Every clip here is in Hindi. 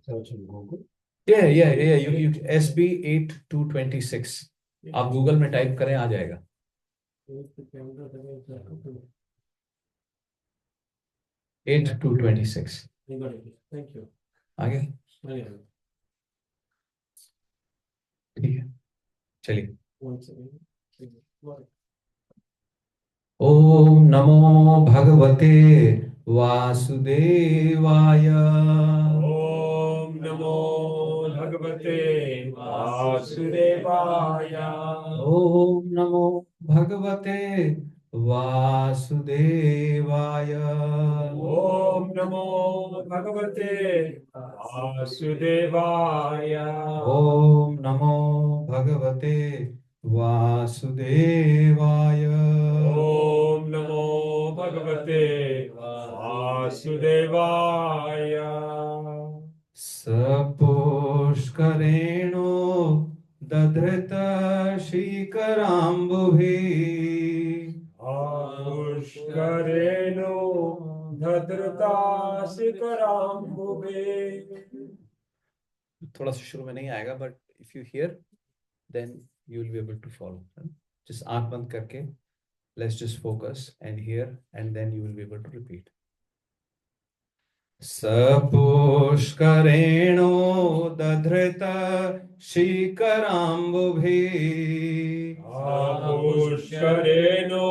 you SB 8226 आप गूगल में टाइप करें आ जाएगा। 8226 आगे। ठीक है, चलिए। ओम नमो भगवते वासुदेवाय। ओम नमो भगवते वासुदेवाय। ओम नमो भगवते वासुदेवाय। ओम नमो भगवते वासुदेवाय। ओम नमो भगवते वासुदेवाय। ओम नमो भगवते वासुदेवाय। सपुष्करेणो दधृत शीकराम्बुभिः। पुष्करेणो भद्रतासिकराम्बुभे। थोड़ा सा शुरू में नहीं आएगा, but if you hear then you will be able to follow. Just आंख बंद करके let's just focus and hear and then you will be able to repeat. सपुष्करेणो दधृत शीकराम्बुभिः। पुष्करेणो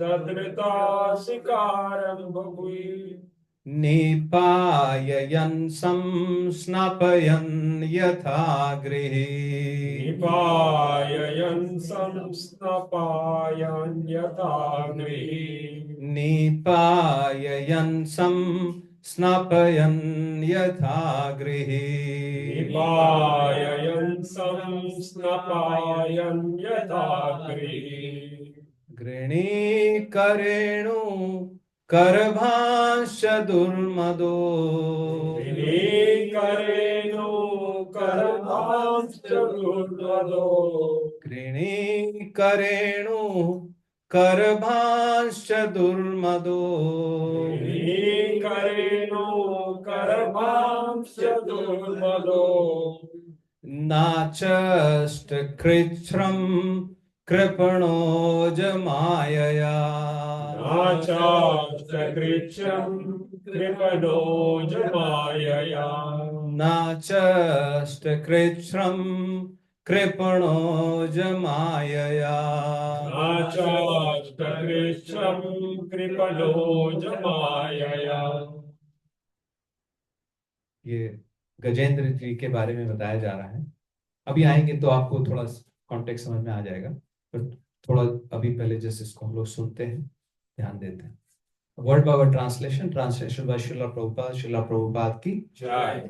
दधृतासिकारम्बुभिः। निपाययन् संस्नपयन् यथा गृहे। निपाययन् संस्नपायन् यथा गृहे। निपाययन् संस्नपयन् यथा गृहे। निपाययन् संस्नपायन् यथा गृहे। गृणीकरेणु करभांश्च दुर्मदो। गृणीकरेणो करभांश्च दुर्मदो। गृणीकरेणु करभांश्च दुर्मदो। गृणीकरेणो करभांश्च दुर्मदो। नाचष्टकृच्छ्रं कृपणोऽजमायया। नाचास्तकृच्छ्रं कृपणोऽजमायया। नाचष्टकृच्छ्रं कृपणोऽजमायया। नाचास्तकृच्छ्रं कृपणोऽजमायया। ये गजेंद्र जी के बारे में बताया जा रहा है। अभी आएंगे तो आपको थोड़ा कॉन्टेक्स्ट समझ में आ जाएगा, बट थोड़ा अभी पहले जैसे इसको हम लोग सुनते हैं, ध्यान देते हैं। Word by word translation by Shrila Prabhupada की जय।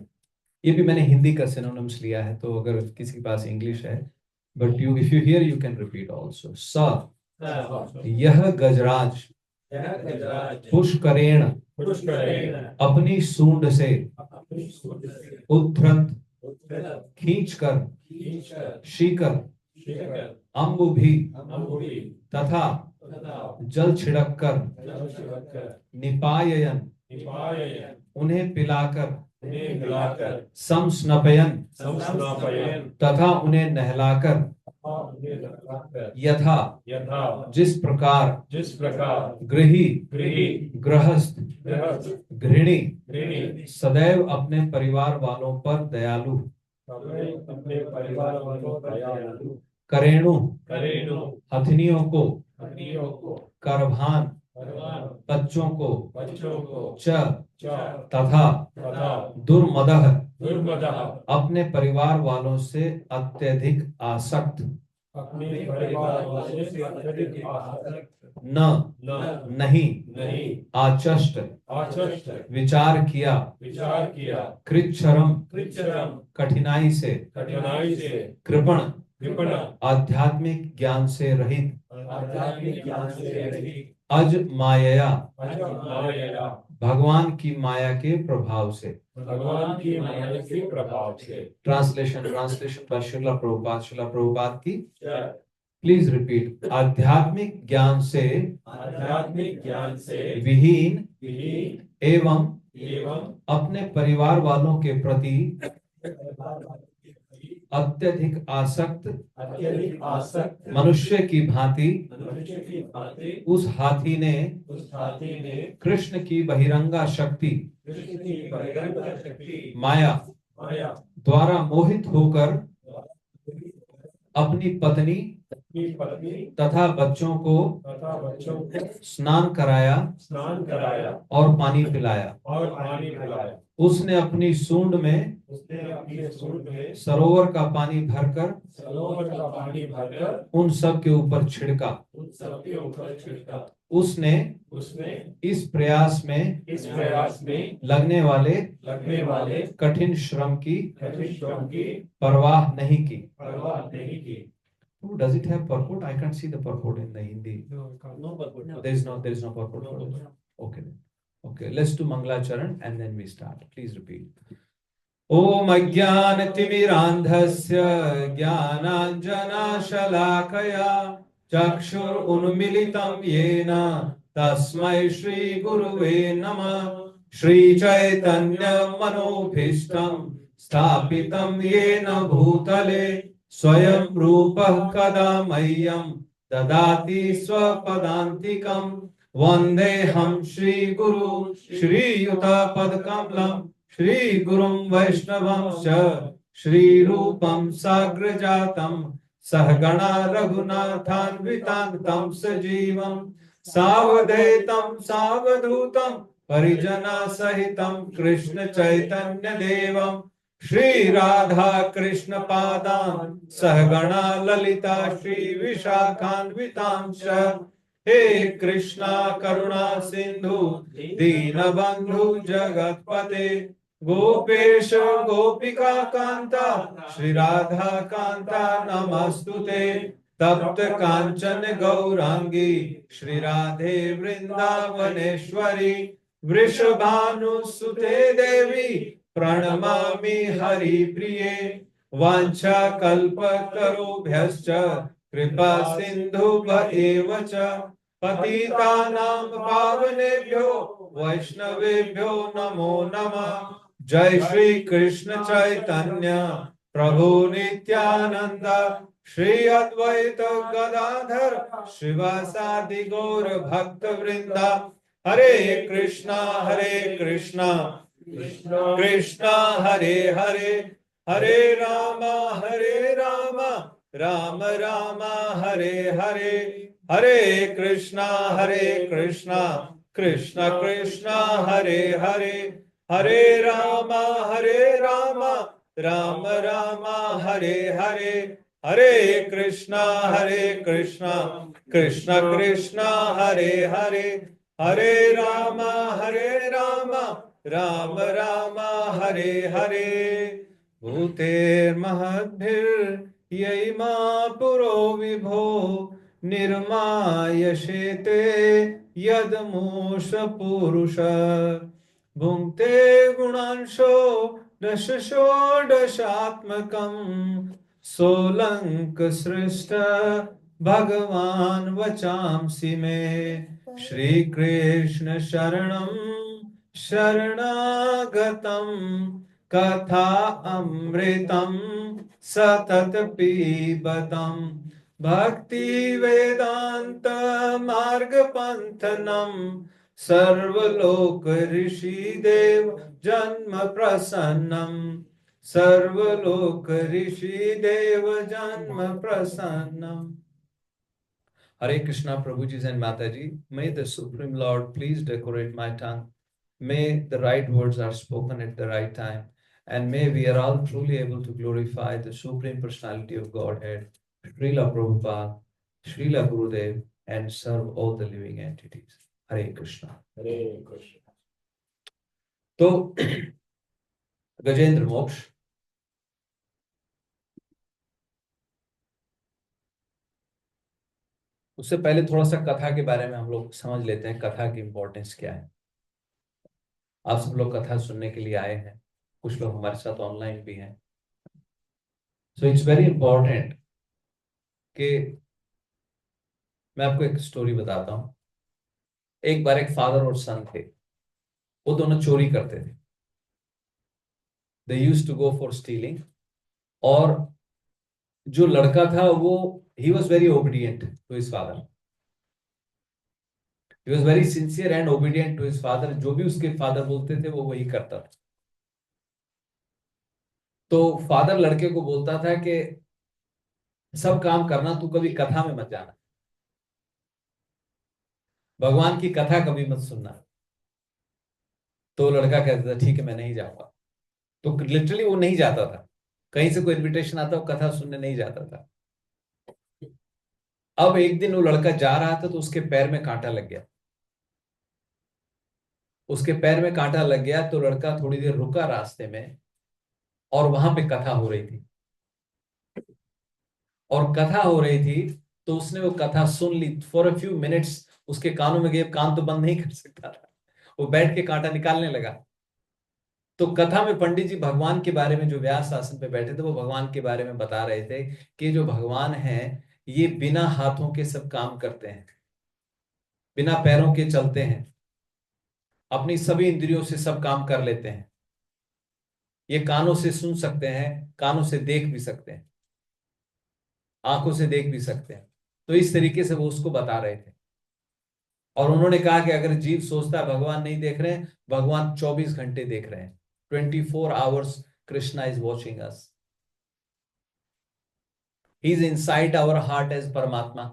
ये भी मैंने हिंदी का सिनोनिम्स लिया है, तो अगर किसी के पास इंग्लिश है, but you if you here you can repeat also. स यह गजराज पुष्करेण अपनी सूंड से उद्धृत खींचकर शीकर अम्बुभी तथा जल छिड़ककर निपायन उन्हें पिलाकर समस्नपयन तथा उन्हें नहलाकर यथा जिस प्रकार गृही गृहस्थ गृहिणी सदैव अपने परिवार वालों पर दयालु करेणु हथनियों को करभान बच्चों को च तथा दुर्मदः अपने परिवार वालों से अत्यधिक आसक्त न नहीं आचष्ट विचार किया कृच्छ्रम कठिनाई से कृपण आध्यात्मिक ज्ञान से रहित अज मायया भगवान की माया के प्रभाव से ट्रांसलेशन बाय श्रीला प्रभुपाद की प्लीज रिपीट। आध्यात्मिक ज्ञान से विहीन एवं एवं अपने परिवार वालों के प्रति अत्यधिक आसक्त अत्यधिक आसक्त मनुष्य की भांति मनुष्य की भांति उस हाथी ने उस हाथी ने कृष्ण की बहिरंगा शक्ति कृष्ण की बहिरंग शक्ति माया माया द्वारा मोहित होकर अपनी पत्नी की पत्नी तथा बच्चों को तथा बच्चों को स्नान कराया स्नान कराया और पानी पिलाया। और पानी पिलाया। उसने अपनी सूंड में उसने अपने सूंड में सरोवर का पानी भरकर सरोवर का पानी भरकर उन सब के ऊपर छिड़का। उन सबके ऊपर छिड़का। उसने उसने इस प्रयास में लगने वाले कठिन श्रम की परवाह नहीं की। Does it have purport? I can't see the purport in the Hindi. No purport. There is no purport for this. Okay. Okay. Let's do Mangalacharan and then we start. Please repeat. Om Ajnanatimirandhasya Jnananjanashalakaya Chakshur Unmilitam Yena Tasmai Shri Guruve Namah Shri Chaitanya Manobhishtam Sthapitam Yena Bhutale Swayam Rupah Kada Mayyam Dadati Swapadantikam Vandeham Shri Guru Shri Yuta Padkamlam Shri Gurum Vaishnavam Shri Rupam Sagrajatam Sahagana Raghunathanvitantam Sajivam Savadaitam Savadutam Parijana Sahitam Krishna Chaitanya Devam Shri Radha Krishna Padam Sahagana Lalita Shri Vishakhanvitam He Krishna Karuna Sindhu Dinabandhu Jagatpate Gopesha Gopika Kanta Shri Radha Kanta Namastute Tapta Kanchan Gaurangi Shri Radhe Vrindavaneshwari Vrishabhanu Sute Devi Pranamami Hari Priye Vancha Kalpa Tarubhyascha Kripa Sindhu Bhaevacha पतितानां पावनेभ्यो वैष्णवेभ्यो नमो नमः। जय श्री कृष्ण चैतन्य प्रभु नित्यानंद श्री अद्वैत गदाधर शिवासादि गौर भक्त वृंदा। हरे कृष्णा कृष्णा हरे हरे हरे राम राम राम हरे हरे हरे कृष्णा कृष्णा कृष्णा हरे हरे हरे राम राम राम हरे हरे हरे कृष्णा कृष्णा कृष्णा हरे हरे हरे राम राम राम हरे हरे। भूतेर्महद्भिर्यैमा पुरो विभो निर्मायशेते यदमूष पुरुष भुङ्क्ते गुणांशो दशषोडशात्मकं सोलंक सृष्ट भगवान् वचांसि मे श्री कृष्ण शरणं शरणागतं कथा अमृतं सतत पीबतं भक्ति वेदांत मार्ग पंथनम सर्वलोक ऋषि देव जन्म प्रसन्नम सर्वलोक ऋषि देव जन्म प्रसन्नम। Hare Krishna, Prabhuji and Mataji. May the Supreme Lord please decorate my tongue. May the right words are spoken at the right time. And may we are all truly able to glorify the Supreme Personality of Godhead, Srila Prabhupada, Srila Gurudev, and serve all the living entities. Hare Krishna. Hare Krishna. तो गजेंद्र मोक्ष उससे पहले थोड़ा सा कथा के बारे में हम लोग समझ लेते हैं। कथा की इंपॉर्टेंस क्या है। आप सब लोग कथा सुनने के लिए आए हैं, कुछ लोग हमारे साथ ऑनलाइन भी हैं। सो इट्स वेरी इंपॉर्टेंट कि मैं आपको एक स्टोरी बताता हूं। एक बार एक फादर और सन थे। वो दोनों चोरी करते थे। They used to go for stealing. और जो लड़का था वो he was very obedient to his father. He was very sincere and obedient to his father. जो भी उसके फादर बोलते थे वो वही करता था। तो फादर लड़के को बोलता था कि सब काम करना, तू कभी कथा में मत जाना, भगवान की कथा कभी मत सुनना। तो लड़का कहता था ठीक है मैं नहीं जाऊंगा। तो लिटरली वो नहीं जाता था। कहीं से कोई इनविटेशन आता वो कथा सुनने नहीं जाता था। अब एक दिन वो लड़का जा रहा था तो उसके पैर में कांटा लग गया। उसके पैर में कांटा लग गया तो लड़का थोड़ी देर रुका रास्ते में, और वहां पे कथा हो रही थी। और कथा हो रही थी तो उसने वो कथा सुन ली फॉर अ फ्यू मिनट्स। उसके कानों में गए, कान तो बंद नहीं कर सकता था। वो बैठ के कांटा निकालने लगा। तो कथा में पंडित जी भगवान के बारे में, जो व्यास आसन पे बैठे थे, वो भगवान के बारे में बता रहे थे कि जो भगवान है ये बिना हाथों के सब काम करते हैं, बिना पैरों के चलते हैं, अपनी सभी इंद्रियों से सब काम कर लेते हैं। ये कानों से सुन सकते हैं, कानों से देख भी सकते हैं, आंखों से देख भी सकते हैं। तो इस तरीके से वो उसको बता रहे थे। और उन्होंने कहा कि अगर जीव सोचता है भगवान नहीं देख रहे हैं, भगवान 24 घंटे देख रहे हैं। 24 hours Krishna is watching us. He is inside our heart as Paramatma.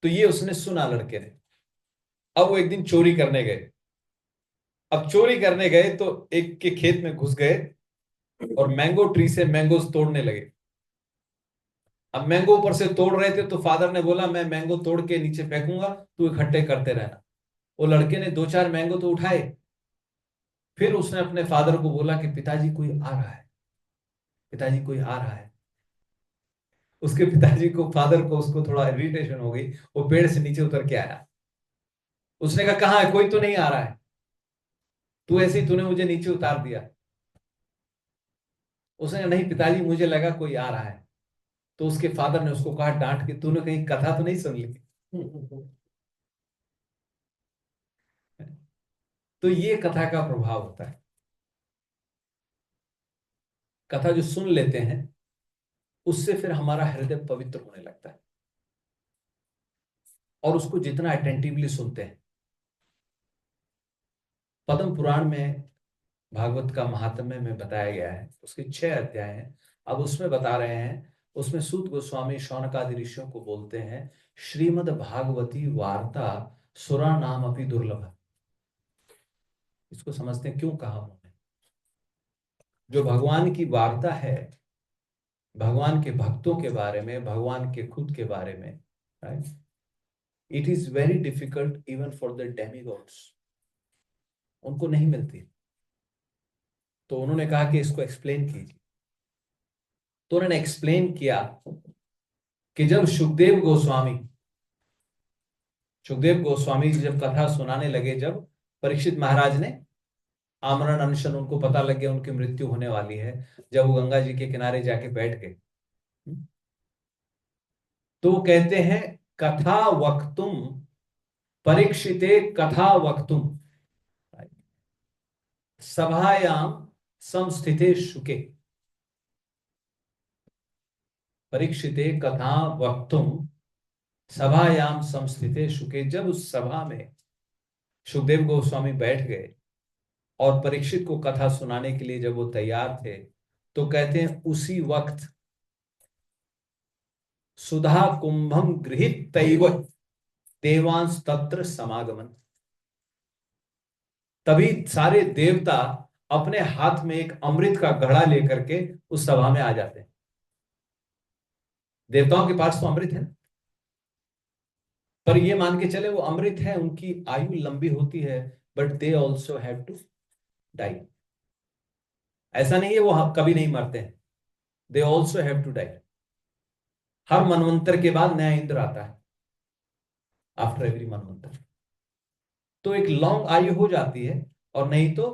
तो ये उसने सुना लड़के ने। अब वो एक दिन चोरी करने गए। अब चोरी करने गए तो एक के खेत में घुस गए और मैंगो ट्री से मैंगोज तोड़ने लगे। अब मैंगो ऊपर से तोड़ रहे थे तो फादर ने बोला मैं मैंगो तोड़ के नीचे फेंकूंगा, तू इकट्ठे करते रहना। वो लड़के ने 2-4 मैंगो तो उठाए। फिर उसने अपने फादर को बोला कि पिताजी कोई आ रहा है, पिताजी कोई आ रहा है। उसके पिताजी को, फादर को, उसको थोड़ा इरिटेशन हो गई। वो पेड़ से नीचे उतर के आया। उसने कहा कहाँ है, कोई तो नहीं आ रहा है, तू ऐसे ही, तूने मुझे नीचे उतार दिया। उसने कहा नहीं पिताजी मुझे लगा कोई आ रहा है। तो उसके फादर ने उसको कहा डांट के, तूने कहीं कथा तो नहीं सुन ली। तो ये कथा का प्रभाव होता है। कथा जो सुन लेते हैं उससे फिर हमारा हृदय पवित्र होने लगता है। और उसको जितना अटेंटिवली सुनते हैं। पद्म पुराण में भागवत का महात्म्य में बताया गया है, उसके 6 अध्याय हैं। अब उसमें बता रहे हैं, उसमें सूत गोस्वामी शौनकादि ऋषियों को बोलते हैं श्रीमद् भागवती वार्ता सुरा नाम अपनी दुर्लभ। इसको समझते हैं क्यों कहा उन्होंने। जो भगवान की वार्ता है, भगवान के भक्तों के बारे में, भगवान के खुद के बारे में, right, it is very difficult even for the demigods. उनको नहीं मिलती। तो उन्होंने कहा कि इसको एक्सप्लेन कीजिए। तो उन्होंने एक्सप्लेन किया कि जब सुखदेव गोस्वामी जी जब कथा सुनाने लगे, जब परीक्षित महाराज ने आमरण अनशन, उनको पता लग गया उनकी मृत्यु होने वाली है, जब वो गंगा जी के किनारे जाके बैठ गए, तो वो कहते हैं कथा वक्तुम परीक्षिते कथा वक्तुम सभायाम संस्थिते शुके। परीक्षिते कथा वक्तुम सभायाम संस्थिते शुके। जब उस सभा में सुखदेव गोस्वामी बैठ गए और परीक्षित को कथा सुनाने के लिए जब वो तैयार थे, तो कहते हैं उसी वक्त सुधा कुंभम गृहीत तैव देवांश तत्र समागमन। तभी सारे देवता अपने हाथ में एक अमृत का घड़ा लेकर के उस सभा में आ जाते हैं। देवताओं के पास तो अमृत है, पर ये मान के चले वो अमृत है, उनकी आयु लंबी होती है, but they also have to die. ऐसा नहीं है वो कभी नहीं मरते हैं, they also have to die. हर मनवंतर के बाद नया इंद्र आता है, आफ्टर एवरी मनवंतर। तो एक लॉन्ग आयु हो जाती है, और नहीं तो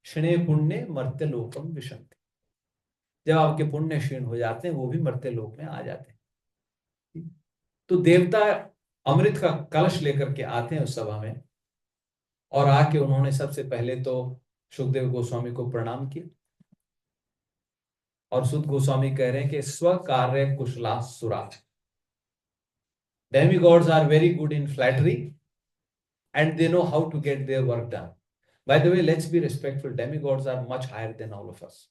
क्षणे पुण्य मर्त्य लोकम विशंति। जब आपके पुण्य क्षीण हो जाते हैं, वो भी मर्त्य लोक में आ जाते हैं। तो देवता अमृत का कलश लेकर के आते हैं उस सभा में, और आके उन्होंने सबसे पहले तो सुखदेव गोस्वामी को प्रणाम किया, और सुद गोस्वामी कह रहे हैं कि स्व कार्य कुशला सुरा, demigods are very good in flattery and they know how to get their work done. By the way, let's be respectful, demigods are much higher than all of us.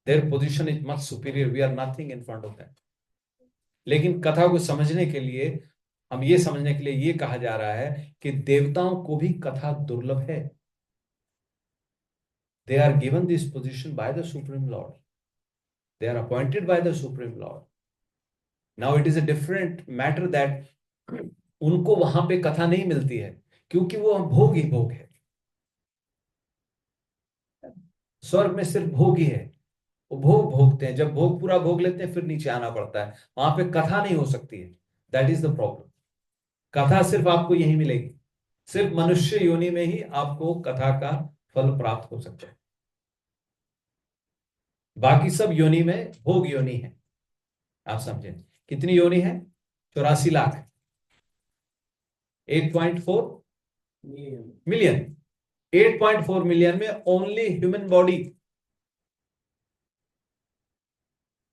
Their position is much superior, we are nothing in front of them. लेकिन कथा को समझने के लिए, हम ये समझने के लिए ये कहा जा रहा है कि देवताओं को भी कथा दुर्लभ है. They are given this position by the Supreme Lord. They are appointed by the Supreme Lord. Now it is a different matter that उनको वहां पे कथा नहीं मिलती है, क्योंकि वो भोग ही भोग है. स्वर्ग में सिर्फ भोग ही है, वो भोग भोगते हैं. जब भोग पूरा भोग लेते हैं फिर नीचे आना पड़ता है, वहां पे कथा नहीं हो सकती है. That is the problem. कथा सिर्फ आपको यही मिलेगी, सिर्फ मनुष्य योनि में ही आपको कथा का फल प्राप्त हो सकता है. बाकी सब योनि में भोग योनि है. आप समझे, कितनी योनि है? 84 लाख, 8.4 मिलियन. 8.4 मिलियन में ओनली ह्यूमन बॉडी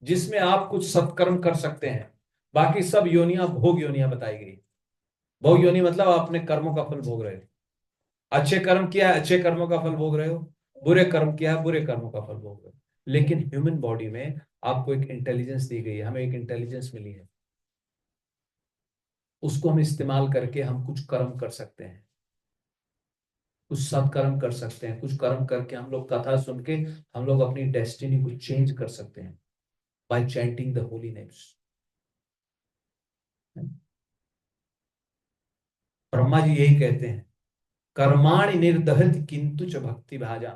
जिसमें आप कुछ सत्कर्म कर सकते हैं, बाकी सब योनियां भोग योनियां बताई गई. भोग योनि मतलब आप अपने कर्मों का फल भोग रहे हो. अच्छे कर्म किया है, अच्छे कर्मों का फल भोग रहे हो. बुरे कर्म किया है, बुरे कर्मों का फल भोग रहे हो. लेकिन ह्यूमन बॉडी में आपको एक इंटेलिजेंस दी गई है, हमें एक इंटेलिजेंस मिली है. उसको हम इस्तेमाल करके हम कुछ कर्म कर सकते हैं, कुछ सत्कर्म कर सकते हैं. कुछ कर्म करके हम लोग कथा सुन के हम लोग अपनी डेस्टिनी को चेंज कर सकते हैं by chanting the holy names. Brahma ji यही कहते हैं, कर्माणि निर्दहति किंतु च भक्ति भाजा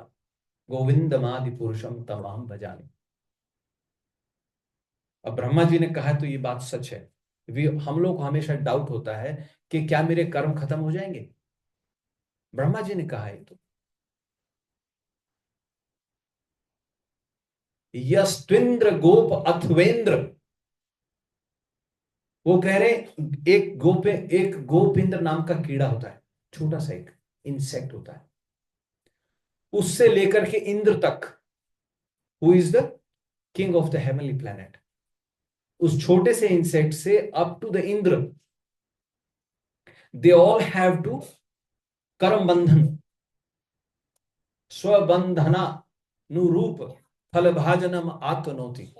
गोविंदमादि पुरुषम तमाम भजामि. अब ब्रह्मा जी ने कहा तो ये बात सच है. हम लोग को हमेशा डाउट होता है कि क्या मेरे कर्म खत्म हो जाएंगे. ब्रह्मा जी ने कहा है तो यस्त्विंद्र गोप अथवेंद्र, वो कह रहे एक गोपिंद्र नाम का कीड़ा होता है, छोटा सा एक इंसेक्ट होता है, उससे लेकर के इंद्र तक, who is the king of the heavenly planet, उस छोटे से इंसेक्ट से up to the Indra, they all have to karma bandhan स्वबंधना नुरूप फल भाजनम आत्मनोति.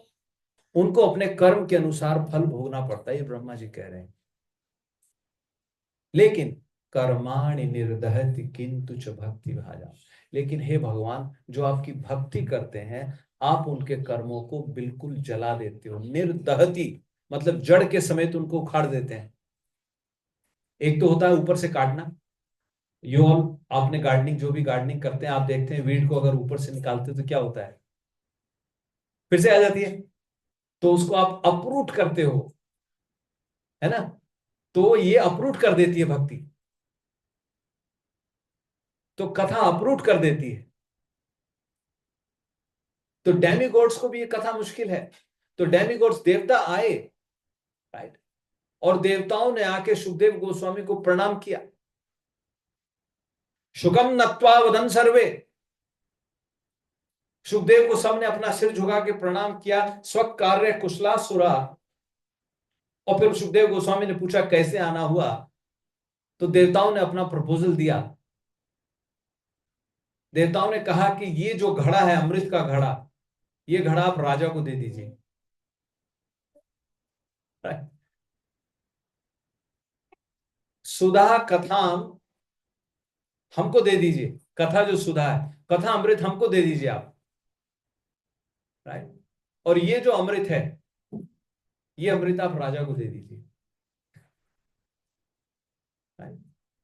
उनको अपने कर्म के अनुसार फल भोगना पड़ता है, ये ब्रह्मा जी कह रहे हैं. लेकिन कर्माणि निर्दहति किंतु च भक्ति भाजा, लेकिन हे भगवान जो आपकी भक्ति करते हैं आप उनके कर्मों को बिल्कुल जला देते हो. निर्दहति मतलब जड़ के समेत उनको उखाड़ देते हैं. एक तो होता है ऊपर से काटना. यो आपने गार्डनिंग, जो भी गार्डनिंग करते हैं आप देखते हैं वीड को अगर ऊपर से निकालते तो क्या होता है, फिर से आ जाती है. तो उसको आप अपरूट करते हो, है ना. तो ये अपरूट कर देती है भक्ति, तो कथा अपरूट कर देती है. तो डेमीगॉड्स को भी ये कथा मुश्किल है. तो डेमीगॉड्स, देवता आए, राइट, और देवताओं ने आके सुखदेव गोस्वामी को प्रणाम किया. शुकम नत्वा वदन सर्वे, सुखदेव को सबने अपना सिर झुका के प्रणाम किया. स्व कार्य कुशला सुरा. और फिर सुखदेव गोस्वामी ने पूछा कैसे आना हुआ, तो देवताओं ने अपना प्रपोजल दिया. देवताओं ने कहा कि ये जो घड़ा है अमृत का घड़ा, ये घड़ा आप राजा को दे दीजिए. सुधा कथाम हमको दे दीजिए, कथा जो सुधा है, कथा अमृत हमको दे दीजिए आप, राइट. और ये जो अमृत है, ये अमृत आप राजा को दे दीजिए.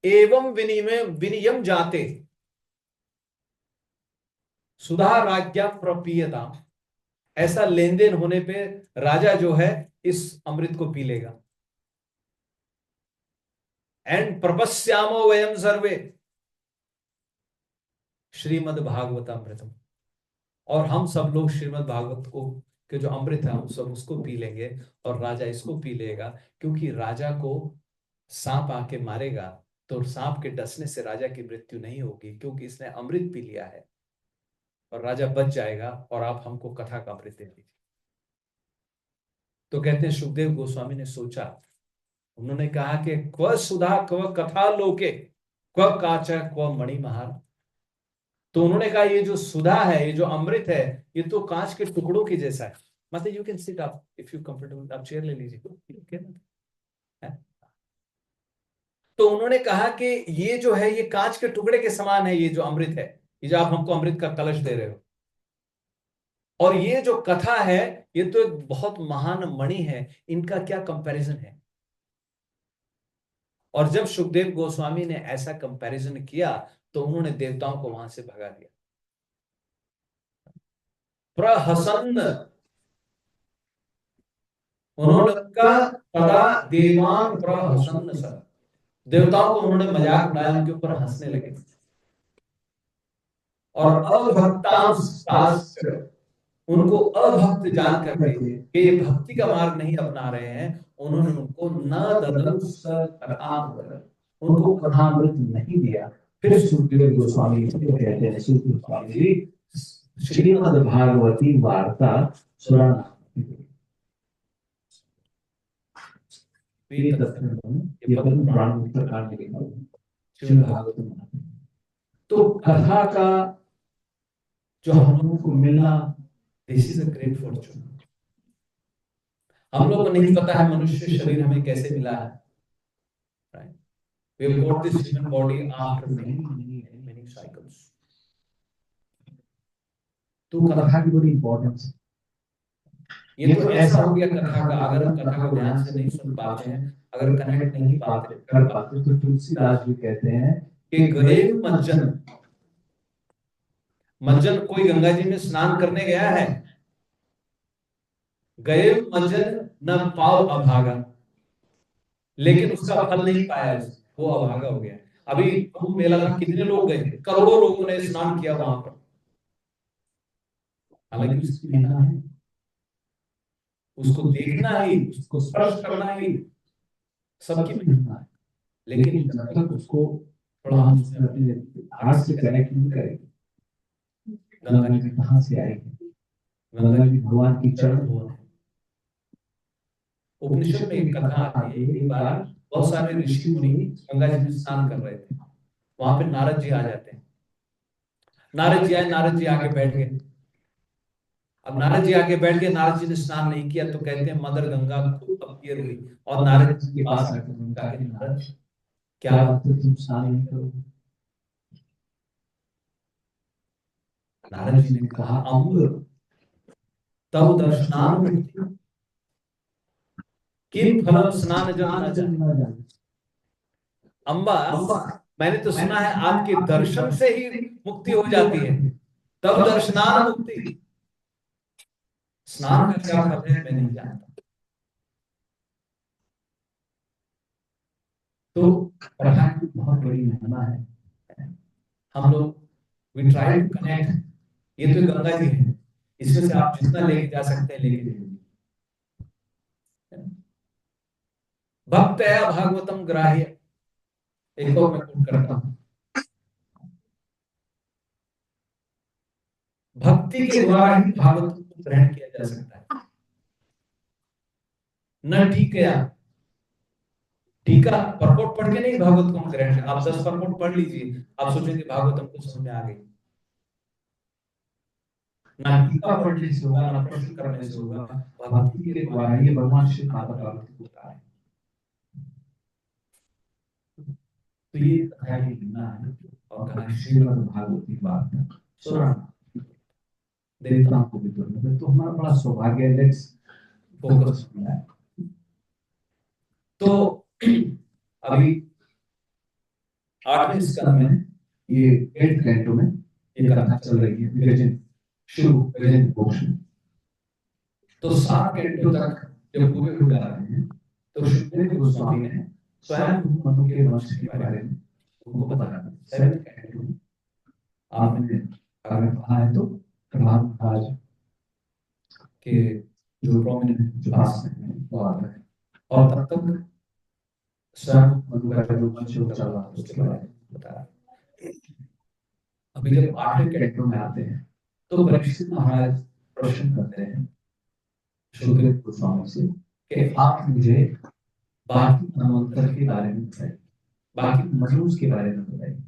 एवं विनिमय विनियम जाते सुधा राज्ञा प्रपीयता, ऐसा लेन देन होने पे राजा जो है इस अमृत को पी लेगा. एंड प्रपस्यामो वयम सर्वे श्रीमद् भागवत अमृतम, और हम सब लोग श्रीमद् भागवत को के जो अमृत है हम सब उसको पी लेंगे और राजा इसको पी लेगा. क्योंकि राजा को सांप आके मारेगा तो सांप के डसने से राजा की मृत्यु नहीं होगी, क्योंकि इसने अमृत पी लिया है, और राजा बच जाएगा, और आप हमको कथा का अमृत दे दीजिए। तो कहते हैं सुखदेव गोस्वामी ने सोचा, उन्होंने कहा कि क्व सुधा क्व कथा लोके क्व काच क्व मणि महार। तो उन्होंने कहा ये जो सुधा है, ये जो अमृत है, ये तो कांच के टुकड़ों की जैसा है। मतलब you can sit up if you comfortable, आप चेयर ले लीजिए, ठीक है। तो उन्होंने कहा कि ये जो है, ये कांच के टुकड़े के समान है, ये जो अमृत है, ये जो आप हमको अमृत का कलश दे रहे हो, और ये जो कथा है, ये तो एक बहुत महान मणि है, इनका क्या कंपैरिजन है। और जब सुखदेव गोस्वामी ने ऐसा कंपैरिजन किया, तो उन्होंने देवताओं को वहां से भगा दिया। प्रहसन्न, उन्होंने कहा तदा देवान प्रहसन्न सर, देवताओं को उन्होंने मजाक उड़ाया, उनके ऊपर हंसने लगे। और अभक्तांश, उनको अभक्त जान करके कि ये भक्ति का मार्ग नहीं अपना रहे हैं, उन्होंने उनको न उनको कथामृत नहीं दिया। फिर सुखदेव गोस्वामी कहते हैं, सुखदेव गोस्वामी जी श्रीमद् भागवती वार्ता सुनाना, ये पद्म पुराण में उत्तरकांड में लिखा हुआ है, श्रीमद् भागवत। तो कथा का जो हम लोगों को मिलना, this is a great Fortune. हम लोग को नहीं पता है मनुष्य शरीर हमें कैसे मिला है, right? We have got this human body after many cycles. तो कथा की बड़ी इंपॉर्टेंस है। ये तो ऐसा हो गया कथा का, अगर हम कथा को ध्यान से नहीं सुन पाते हैं, अगर कनेक्ट नहीं कर पाते, तो तुलसीदास जी कहते हैं कि गए मज्जन, मज्जन कोई गंगा जी में स्नान करने गया है, गए मज्जन न पाव अभागा, लेकिन उसका फल नहीं पाया, वो अभागा हो गया। अभी कुंभ मेला में कितने लोग गए, करोड़ों लोगों ने स्नान किया वहां पर, हालांकि उसकी महिमा है, उसको देखना ही, उसको स्पर्श करना ही सबकी महिमा है, लेकिन जब तक उसको थोड़ा हम अपने हार्ट से कनेक्ट नहीं करेंगे, गंगा जी कहाँ से आएगी? गंगा जी भगवान की चरण धूल है। उपनिषद में एक कथा आती है, एक बार बहुत सारे ऋषि मुनि गंगा जी में स्नान कर रहे थे, वहां पे नारद जी आ जाते हैं। नारद जी आए, नारद जी आके बैठ गए। अब नारद जी आके बैठ गए, नारद जी ने स्नान नहीं किया, तो कहते हैं मदर गंगा खूब अपीयर हुई, और नारद जी के पास आकर उन्होंने कहा कि नारद क्या बात है, तुम स्नान नहीं करोगे? नारद जी ने कहा अम्ब तब दर्शनान किम फलम स्नान जन न जाने। अम्बा, मैंने तो सुना है आपके दर्शन से ही मुक्ति हो जाती है, तब दर्शनान मुक्ति, स्नान का क्या फल है मैं नहीं जानता। तो कथा की बहुत बड़ी महिमा है। हम लोग वी ट्राई टू कनेक्ट, ये तो गंगा जी है, इसमें से आप जितना लेके जा सकते हैं लेके जाइए। भक्तया भागवतम ग्राह्य, एक और मैं कोट करता हूं, भक्ति के द्वारा ही भागवत को ग्रहण किया जा सकता है, न टीका, टीका परपोट पढ़ के नहीं भागवत को हम ग्रहण कर। आप 10 परपोट पढ़ लीजिए, आप सोचेंगे भागवत हमको समझ में आ गई। ना टीका पढ़ने से होगा, ना प्रश्न करने से होगा, भक्ति के द्वारा ही भगवान श्री माता प्राप्ति होता है। तो ये कथा की महिमा है, और कहा श्रीमद् भागवती वार्ता सुनाना देवताओं को भी दुर्लभ है, तो हमारा बड़ा सौभाग्य है। Let's focus on that. तो अभी 8वें स्कंद में, ये 8th कैंटो में ये कथा चल रही है, विरजन शुरू, विरजन मोक्ष। तो 7 कैंटो तक जब पूरे हो जा रहे हैं, तो सुखदेव गोस्वामी ने स्वयं मनु के वंश के बारे में उनको बताया। 7th कैंटो में आपने अगर पढ़ा है तो प्रभात महाराज के जो प्रोमिनेंट जो पास हैं वो आता है, और तब तक स्वयं मनु का जो वंश चल रहा है उसके बारे में बताया। अभी जब 8वें कैंटो में आते हैं तो परीक्षित महाराज प्रश्न करते हैं शुकदेव गोस्वामी से कि आप मुझे बाकी मनवंतर के बारे में बताइए, बाकी मनुष्य के बारे में बताइए।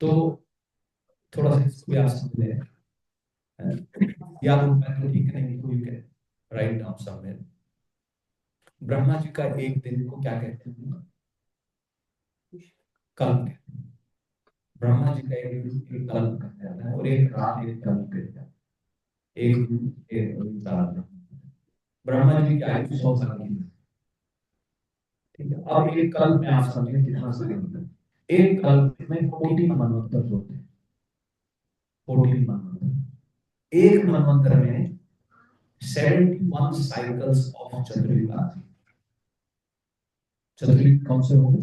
तो थोड़ा सा इसको भी आप समझ लें, याद हो पाए तो ठीक है, नहीं तो you can write down somewhere. Brahma ji का एक दिन को क्या कहते हैं? कल्प कहते हैं। ब्रह्मा जी का एक दिन एक कल्प कहा जाता है और एक रात एक कल्प कहा जाता है। एक दिन एक रात। ब्रह्मा जी की आयु 100 साल की है। ठीक है, अब एक कल्प में आप समझें कितना समय होता है। एक कल्प में 14 मनवंतर होते हैं। 14 मनवंतर। एक मनवंतर में 71 साइकिल्स ऑफ चतुर्युग आती है। चतुर्युग कौन से होंगे?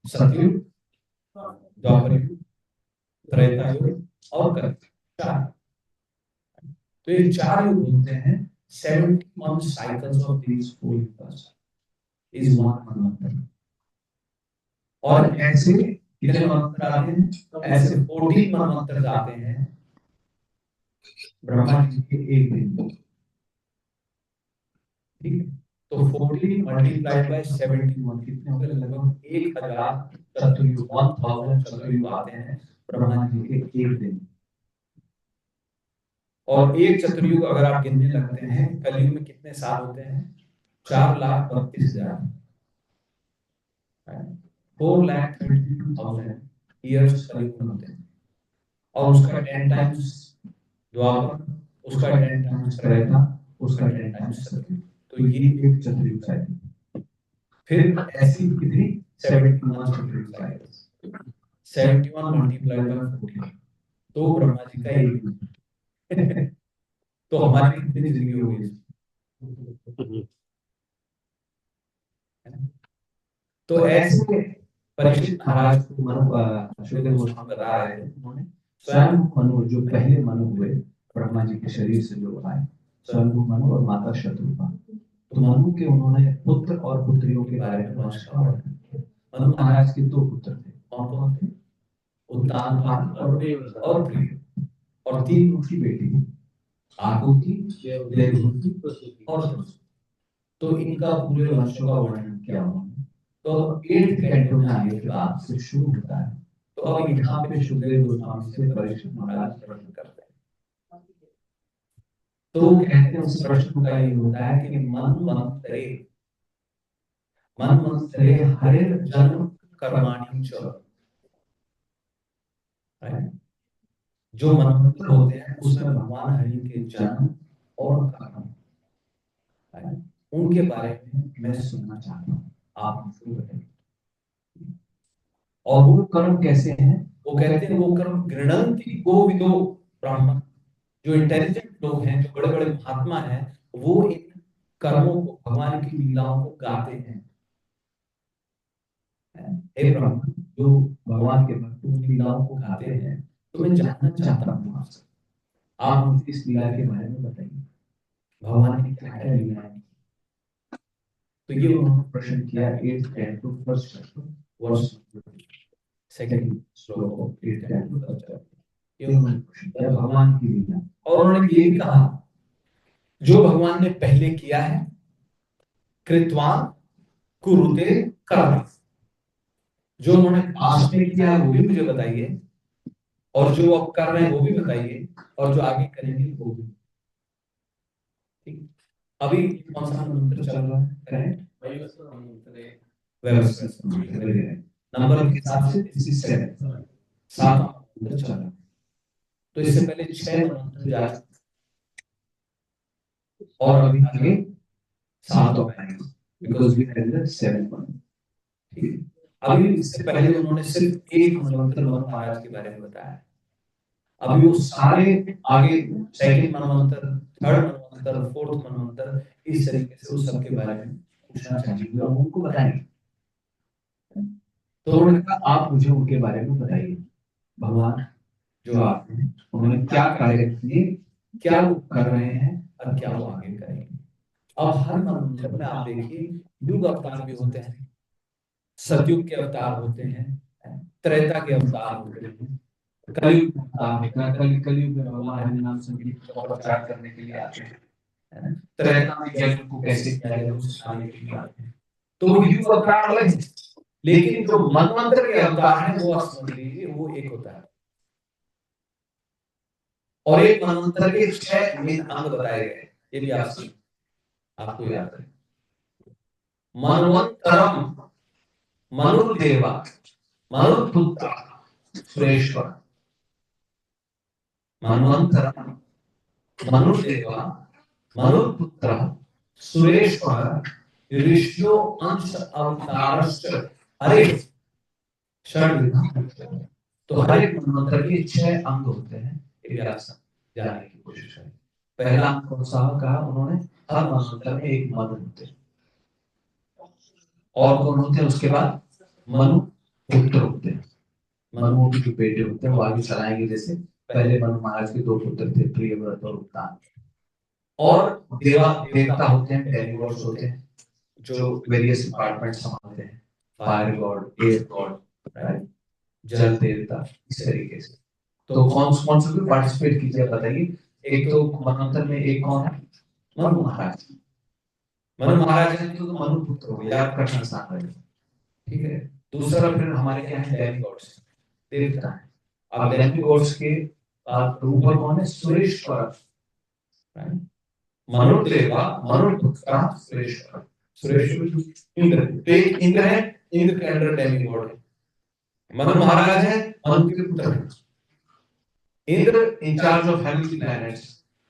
सतयुग, द्वापर युग, त्रेता युग और कलयुग, चार। तो ये चार युग होते हैं। 71 cycles of these 4 yugs is one manvantara. और ऐसे कितने मनवंतर आते हैं? ऐसे 14 मनवंतर आते हैं ब्रह्मा जी के एक दिन। ठीक है, तो 14 मल्टीप्लाइड बाय 71 कितने हो गए? लगभग 1000 चतुर्युग, 1000 चतुर्युग आते हैं ब्रह्मा जी के एक दिन। और एक चतुर्युग अगर आप गिनने लगते हैं, कलयुग में कितने साल होते हैं? 4,32,000, 4,32,000 ईयर्स कलयुग में होते हैं। और उसका 10 टाइम्स द्वापर, उसका 10 टाइम्स त्रेता, उसका 10 टाइम्स सतयुग। तो ये एक चतुर्युग साइकिल। फिर ऐसी कितनी? 71 चतुर्युग साइकिल्स। 71 मल्टीप्लाइड बाय 14 तो ब्रह्मा जी का एक दिन। तो हमारी कितनी जिंदगी होगी? तो ऐसे परीक्षित महाराज को शुकदेव गोस्वामी बता रहे थे। उन्होंने स्वयं मनु, जो पहले मनु हुए ब्रह्मा जी के शरीर से जो आए, स्वयं मनु और माता शत्रुपा, तो मनु के उन्होंने पुत्र और पुत्रियों के बारे में वंश का वर्णन किया। मनु महाराज के 2 पुत्र थे। कौन कौन थे? उत्तानपाद और प्रिय। और 3 उनकी बेटी थी, आकुति, देवहूति और प्रसूति। तो इनका पूरे वंशों का वर्णन किया उन्होंने। तो अब 8th कैंटो में आने के बाद से शुरू होता है। तो अब यहाँ पे शुकदेव गोस्वामी से परीक्षित महाराज प्रश्न करते हैं। तो वो कहते हैं, उस प्रश्न का ये होता है कि मन्वंतरे हरिर जन्म कर्माणि च, जो मनवंतर होते हैं उसमें भगवान हरि के जन्म और कर्म, उनके बारे में मैं सुनना चाहता हूँ, आप शुरू करें। और वो कर्म कैसे हैं? वो कहते हैं वो कर्म गृणंति कोविदो ब्राह्मण, जो इंटेलिजेंट लोग हैं, जो बड़े बड़े महात्मा हैं, वो इन कर्मों को, भगवान की लीलाओं को गाते हैं। हे ब्राह्मण, जो भगवान के भक्त उन लीलाओं को गाते हैं, तो मैं जानना चाहता हूँ आपसे, आप मुझे इस लीला के बारे में बताइए, भगवान ने क्या क्या लीलाएं की। तो ये उन्होंने प्रश्न किया 8th canto first chapter verse 2nd श्लोक of 8th canto first chapter. ये उन्होंने प्रश्न किया भगवान की लीला, और उन्होंने ये भी कहा जो भगवान ने पहले किया है, कृत्वान कुरुते कर्म, जो उन्होंने पास्ट में किया है वो भी मुझे बताइए, और जो अब कर रहे हैं वो भी बताइए, और जो आगे करेंगे वो भी। ठीक, अभी कौन सा मंत्र चल रहा है? करेंट नंबर के हिसाब से दिस इज 7, 7 मंत्र चल रहा है। तो इससे पहले 6 मंत्र जा चुके और अभी आगे 7 और आएंगे, because we are in the 7th month. ठीक, अभी इससे पहले उन्होंने सिर्फ एक मनवंतर मनु महाराज के बारे में बताया। अभी वो सारे आगे 2nd मनवंतर, 3rd मनवंतर, 4th मनवंतर, इस तरीके से उस सबके बारे में पूछना चाहेंगे और उनको बताएंगे। तो उन्होंने कहा आप मुझे उनके बारे में बताइए, भगवान जो आप हैं उन्होंने क्या कार्य किए, क्या वो कर रहे हैं और क्या वो आगे करेंगे। अब हर मंत्र में आप देखिए युग अवतार भी होते हैं, सतयुग के अवतार होते हैं, त्रेता के अवतार होते हैं, कलयुग के अवतार होते हैं। कलयुग में भगवान हरि नाम संकीर्तन का प्रचार करने के लिए आते हैं, है ना? त्रेता में यज्ञ को कैसे किया जाए उसे सिखाने के लिए आते हैं। तो वो युग अवतार अलग है, लेकिन जो मनवंतर के अवतार है वो समझ लीजिए वो एक होता है। और एक मनवंतर के 6 मेन अंग बताए गए, ये भी आपको याद है। मनवंतरम, मनुर्देवा, मनुपुत्र, सुरेश्वर। मनवंतरम, मनुर्देवा, मनुपुत्र, सुरेश्वर, ऋषियों अंश अवतारश्च हरे षड्विधम। तो हर एक मनवंतर के 6 अंग होते हैं, ये आप जानने की कोशिश करें। पहला अंग कौन सा कहा उन्होंने, हर मनवंतर में एक मन होते हैं। और कौन होते हैं उसके बाद, मनु पुत्र होते हैं। मनु के जो बेटे होते हैं वो आगे चलाएंगे, जैसे पहले मनु महाराज के 2 पुत्र थे, प्रियव्रत और उत्तान। और देवता होते हैं, डेमिगॉड्स होते हैं जो वेरियस डिपार्टमेंट संभालते हैं, fire God, air God, right, जल देवता, इस तरीके से। तो कौन से भी पार्टिसिपेट कीजिए, बताइए। एक तो मनवंतर में एक कौन है, मनु महाराज। मनु महाराज है तो मनु पुत्र हो, याद रखना आसान है, ठीक है। दूसरा फिर हमारे क्या है, डेमिगॉड्स, देवता है। अब डेमिगॉड्स के ऊपर कौन है, सुरेश्वर, मनुदेवा, मनुपुत्र, सुरेश्वर। सुरेश्वर इंद्र है, इंद्र के अंडर डेमिगॉड है। मनु महाराज है, मनु के पुत्र है। Indra in charge of heavenly planets,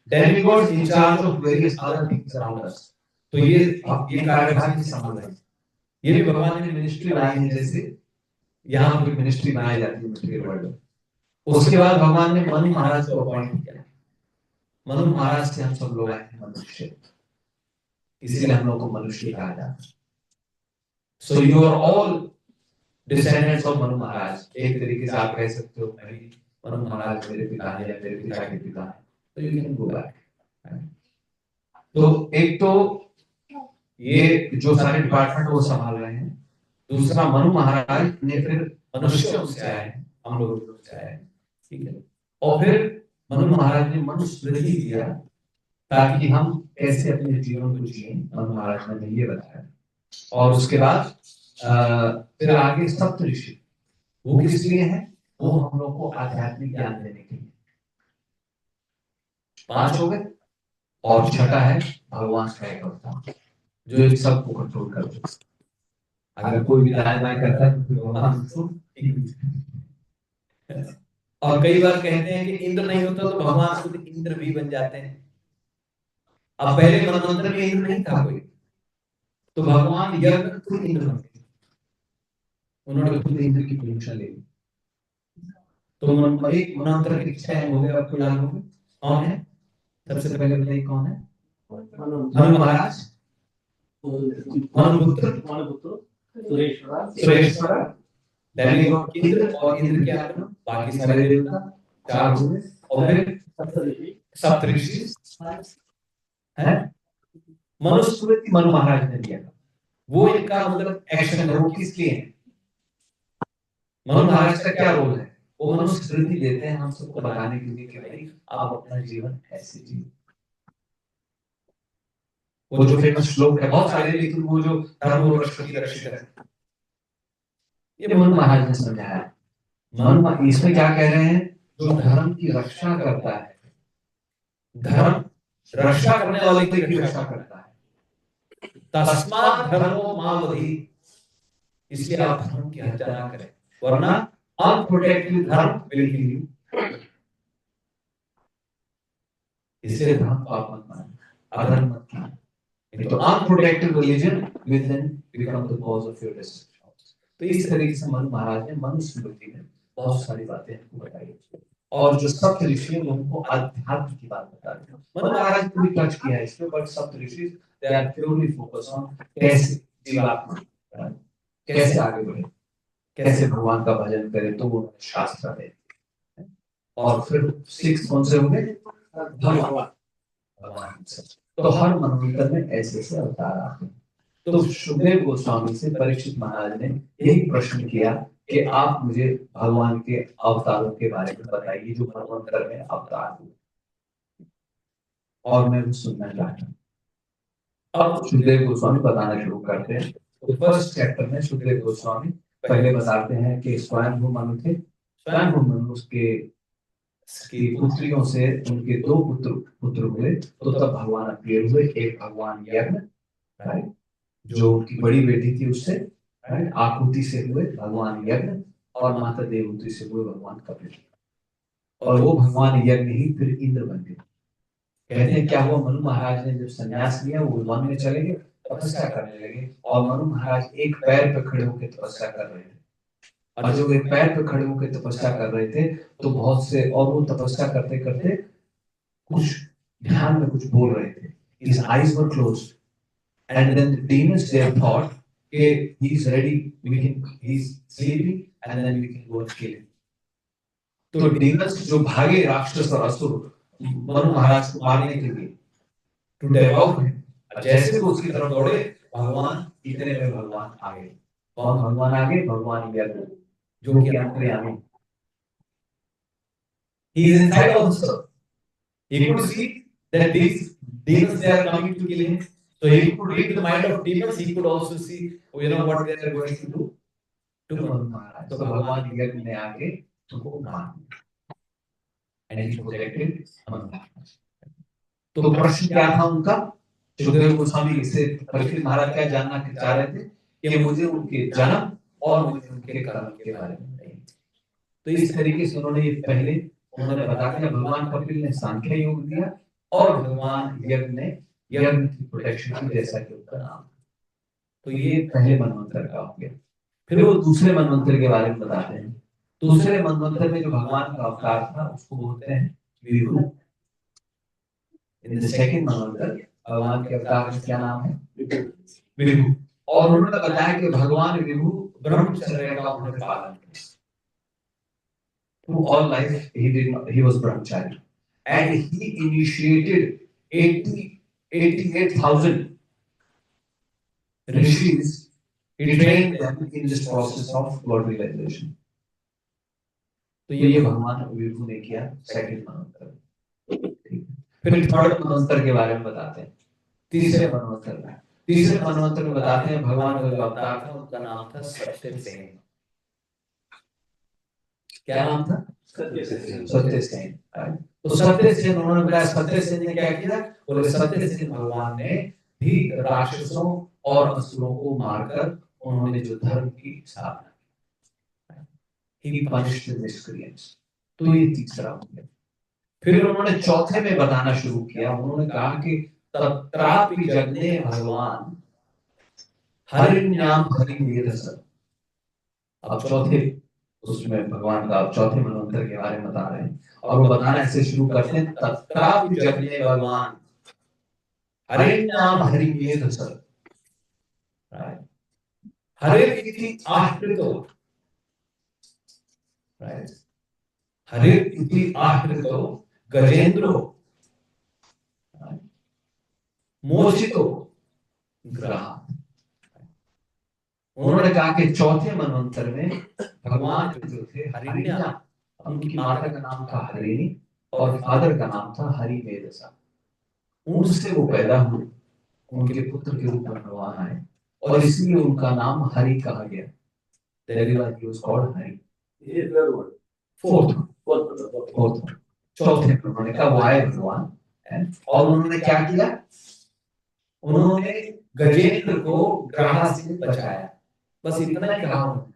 demigods in charge of various other things around us. तो ये कार्यभार से संबंध है। ये भी भगवान ने मिनिस्ट्री बनाई है, जैसे यहाँ पर मिनिस्ट्री बनाई जाती है मटेरियल वर्ल्ड में। उसके बाद भगवान ने मनु महाराज को अपॉइंट किया। मनु महाराज से हम सब लोग आए हैं मनुष्य, इसलिए हम लोग को मनुष्य कहा जाता है। So you are all descendants of Manu Maharaj. एक तरीके से आप कह सकते हो मनु महाराज मेरे पिता है या मेरे पिता के पिता है, तो यू कैन गो बैक। तो एक तो ये जो सारे डिपार्टमेंट वो संभाल रहे हैं। दूसरा मनु महाराज ने फिर मनुष्यों से आए, हम लोग से आए, ठीक है। और फिर मनु महाराज ने मनुस्मृति दिया ताकि हम कैसे अपने जीवन को जिए, मनु महाराज ने ये बताया। और उसके बाद फिर आगे सप्त ऋषि, वो किस लिए है, वो हम लोग को आध्यात्मिक ज्ञान देने के लिए। 5 हो गए। और छठा है भगवान का एक अवतार जो इन सबको कंट्रोल करता है। अगर कोई भी दाएं बाएं करता है तो भगवान उसको, और कई बार कहते हैं कि इंद्र नहीं होता तो भगवान खुद इंद्र भी बन जाते हैं। अब पहले मनवंतर में इंद्र नहीं था कोई, तो भगवान यज्ञ खुद इंद्र बन गए, उन्होंने खुद इंद्र की परमिशन ले ली। तो एक मनवंतर के 6 हो गए, आपको याद होगा कौन है। सबसे पहले बताइए कौन है, मनु महाराज, मनुपुत्र, सुरेश्वर, डेमिगॉड इंद्र, और इंद्र के अंदर बाकी सारे देवता 4 हो गए। और फिर सप्तऋषि है। मनुस्मृति मनु महाराज ने दिया, वो इनका मतलब एक्शन है। वो किस लिए है, मनु महाराज का क्या रोल है, वो मनुस्मृति देते हैं हम सबको बताने के लिए कि भाई आप अपना जीवन ऐसे जिए। वो जो फेमस श्लोक है, बहुत सारे, लेकिन वो जो धर्म रक्षति रक्षित है, ये मनु महाराज ने समझाया। मनु इसमें क्या कह रहे हैं, जो धर्म की रक्षा करता है, धर्म रक्षा करने वाले की रक्षा करता है, तस्मात् धर्मो मावधि, इसलिए आप धर्म की हत्या ना करें, वरना अनप्रोटेक्टेड धर्म विल किल यू। इसलिए धर्म को आप मत मानिए, अधर्म मत कीजिए, तो unprotected religion will then become the cause of your destruction. तो इस तरीके से मनु महाराज ने मनुस्मृति में बहुत सारी बातें हमको बताई। और जो सप्त ऋषि हैं उनको अध्यात्म की बात बता दी। मनु महाराज को भी टच किया है इसमें, but Saptarishi they are purely focus on कैसे जीवात्मा कैसे आगे बढ़े, कैसे भगवान का भजन करे, तो वो शास्त्र है। और फिर 6 कौन से हो गए, भगवान। तो हर मनवंतर में ऐसे ऐसे अवतार आते हैं। तो सुखदेव गोस्वामी से परीक्षित महाराज ने यही प्रश्न किया कि आप मुझे भगवान के अवतारों के बारे में बताइए जो मनवंतर में अवतार हुए, और मैं वो सुनना चाहता हूँ। अब सुखदेव गोस्वामी बताना शुरू करते हैं। तो फर्स्ट चैप्टर में सुखदेव गोस्वामी पहले बताते हैं कि स्वयंभू मनु थे। स्वयंभू मनु उसके की पुत्रियों से उनके दो पुत्र हुए। तो तब भगवान अपीयर हुए। एक भगवान यज्ञ, राइट, जो उनकी बड़ी बेटी थी उससे, राइट, आकुति से हुए भगवान यज्ञ, और माता देवहूति से हुए भगवान कपिल। और वो भगवान यज्ञ ही फिर इंद्र बन गए। कहते हैं क्या हुआ, मनु महाराज ने जब संन्यास लिया वो वन में चले गए, तपस्या करने लगे। और मनु महाराज एक पैर पे खड़े होकर तपस्या कर रहे थे। और जब एक पैर पे खड़े होकर तपस्या कर रहे थे तो बहुत से, और वो तपस्या करते करते कुछ ध्यान में कुछ बोल रहे थे। His eyes were closed, and then the demons there thought, okay, he's ready, he's sleeping, and then we can go and kill him. तो demons जो भागे, राक्षस और असुर, मनु महाराज को मारने के लिए, to devour him, जैसे वो उसकी तरफ दौड़े, भगवान इतने में भगवान आ गए। कौन भगवान आ गए? भगवान यज्ञ, जो कि अंतर्यामी। He is inside also. He could see that these demons they are coming to kill him. So he could read the mind of demons. He could also see, what they are going to do to Manu Maharaj. So भगवान यज्ञ ने आके उनको मार दिया, and he protected Manu Maharaj. तो प्रश्न क्या था उनका? सुखदेव गोस्वामी से परीक्षित महाराज क्या जानना चाह रहे थे कि मुझे उनके जन्म और मुझे उनके कर्म के बारे में बताइए। तो इस तरीके से उन्होंने ये पहले उन्होंने बता दिया। भगवान कपिल ने सांख्य योग दिया और भगवान यज्ञ ने यज्ञ की प्रोटेक्शन की, जैसा कि उनका नाम। तो ये पहले मनवंतर का हो गया। फिर वो दूसरे मनवंतर के बारे में बताते हैं। दूसरे मनवंतर में जो भगवान का अवतार था उसको बोलते हैं विभु। इन द सेकंड मनवंतर भगवान के अवतार का क्या नाम है? विभु। और उन्होंने बताया कि भगवान विभु ब्रह्मचर्य का उन्होंने पालन किया। Through all life he was brahmachari, and he initiated 88,000 rishis. He trained them in this process of Lord realization. तो ये भगवान विभु ने किया सेकंड मनवंतर। फिर थर्ड मनवंतर के बारे में बताते हैं। तीसरे मनवंतर में बताते हैं भगवान का जो अवतार था उनका नाम था सत्यसेन। क्या नाम था? सत्यसेन। तो सत्यसेन, उन्होंने बताया सत्यसेन ने क्या किया? बोले सत्यसेन भगवान ने भी राक्षसों और असुरों को मारकर उन्होंने जो धर्म की स्थापना की। He punished the miscreants। तो ये तीसरा हो गया। फिर उन्होंने चौथे में बताना शुरू किया। उन्होंने कहा कि तत्रापि जगने भगवान हरिण्याम हरिमेधस। अब चौथे उसमें भगवान का चौथे मनवंतर के बारे में बता रहे हैं, और वो बताना ऐसे शुरू करते हैं तत्रापि जगने भगवान हरिण्याम हरिमेधस। हरिरिति आश्रितो, हरिरिति आश्रितो गजेंद्रो मोचितो ग्रह। उन्होंने कहा कि चौथे मनवंतर में भगवान जो थे हरिण्या, उनकी माता का नाम था हरिणी और फादर का नाम था हरिमेधसा। उनसे वो पैदा हुए, उनके पुत्र के रूप में भगवान आए और इसलिए उनका नाम हरि कहा गया। फोर्थ चौथे में उन्होंने कहा वो आए भगवान, और उन्होंने क्या किया? उन्होंने गजेंद्र को ग्रह से बचाया। बस इतना ही कहा उन्होंने।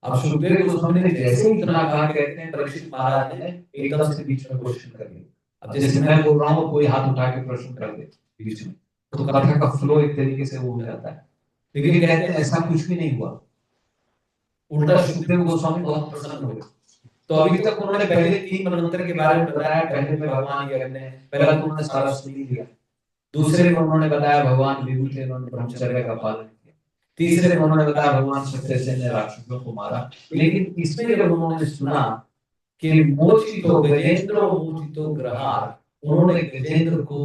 अब सुखदेव गोस्वामी ने जैसे इतना कहा, कहते हैं परीक्षित महाराज ने एकदम से बीच में क्वेश्चन कर लिया। अब जैसे मैं बोल रहा हूँ कोई हाथ उठा के प्रश्न कर दे बीच में, तो कथा का फ्लो एक तरीके से वो हो जाता है। लेकिन कहते हैं ऐसा कुछ भी नहीं हुआ। उल्टा सुखदेव गोस्वामी बहुत प्रसन्न हुए। तो अभी तक उन्होंने पहले 3 मनवंतर के बारे में बताया। पहले में भगवान यज्ञ ने, पहला तो उन्होंने सारा सुन लिया। दूसरे में उन्होंने बताया भगवान विभु थे, उन्होंने ब्रह्मचर्य का पालन किया। तीसरे में उन्होंने बताया भगवान सत्यसेन ने राक्षसों को मारा। लेकिन इसमें जब उन्होंने सुना कि मोचितो गजेंद्रो मोचितो ग्रहार, उन्होंने गजेंद्र को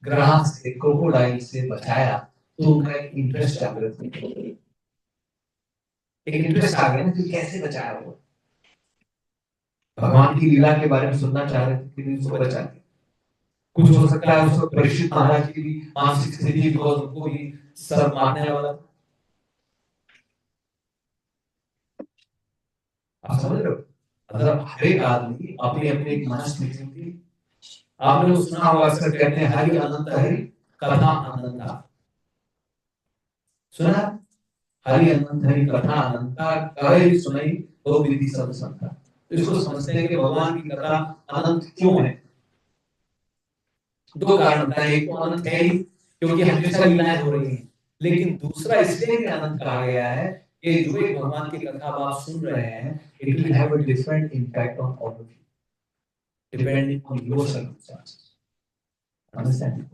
ग्राह से, क्रोकोडाइल से बचाया, तो उनका एक इंटरेस्ट जागृत हो गया। एक इंटरेस्ट आ गया ना कि कैसे बचाया वो। भगवान की लीला के बारे में सुनना चाह रहे थे कि उसको बचा के। कुछ हो सकता है उस वक्त परीक्षित महाराज की भी मानसिक स्थिति, बिकॉज उनको भी सब मारने वाला। आप समझ रहे हो? मतलब हर एक आदमी अपनी अपनी एक मनस्थिति होती है। आपने वो सुना होगा, अक्सर कहते हैं हरि अनंत हरि कथा अनंता। सुना? हरि अनंत हरि कथा अनंता, कहे सुनाई तो विधि सब संता। इसको समझते हैं कि भगवान की कथा अनंत क्यों है। दो कारण बताए, एक तो अनंत है ही क्योंकि हमेशा लीलाएं हो रही हैं, लेकिन दूसरा इसलिए भी अनंत कहा गया है कि जो एक भगवान की कथा आप सुन रहे हैं, it will have a different impact on all of you depending on your circumstances. Understand?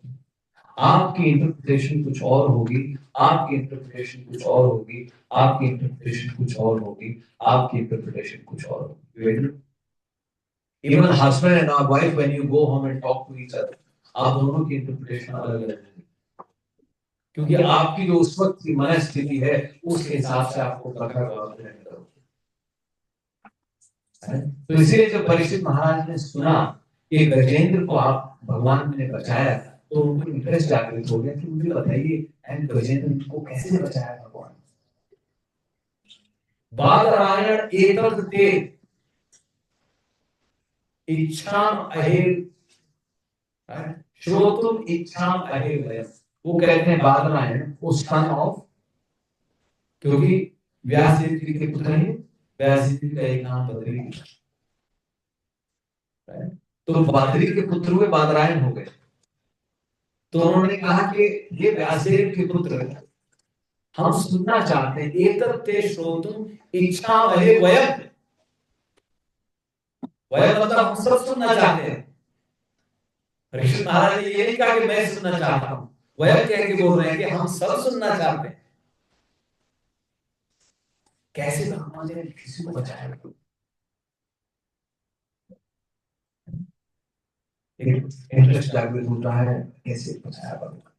आपकी इंटरप्रिटेशन कुछ और होगी, आपकी इंटरप्रिटेशन कुछ और होगी, आपकी इंटरप्रिटेशन कुछ और होगी, आपकी इंटरप्रिटेशन कुछ और होगी। Even husband and wife, when you go home and talk to each other, आप दोनों की इंटरप्रिटेशन अलग अलग है, क्योंकि आपकी जो उस वक्त की मनस्थिति है उसके हिसाब से आपको कथा करोगे। तो इसीलिए जब परीक्षित महाराज ने सुना कि गजेंद्र को आप भगवान ने बचाया, तो उनको इंटरेस्ट जागृत हो गया कि मुझे बताइए एंड गजेंद्र को कैसे बचाया भगवान। बादरायण एतत् ते इच्छाम अहे श्रोतुम इच्छाम अहे वयम। वो कहते हैं बादरायण, वो सन ऑफ, क्योंकि व्यास जी के पुत्र हैं, व्यास जी का एक नाम बद्री, तो बद्री के पुत्र हुए बादरायण हो गए। तो उन्होंने कहा कि ये व्यासदेव के पुत्र, हम सुनना चाहते हैं, एतत् ते श्रोतुम इच्छाम अहे वयम। वयम मतलब हम सब सुनना चाहते हैं। परीक्षित महाराज ने ये नहीं कहा कि मैं सुनना चाहता हूं, वयम कह के बोल रहे हैं कि हम सब सुनना चाहते हैं। कैसे भगवान ने किसी को बचाया। इंटरेस्ट जागृत होता है, कैसे बचाया भगवान।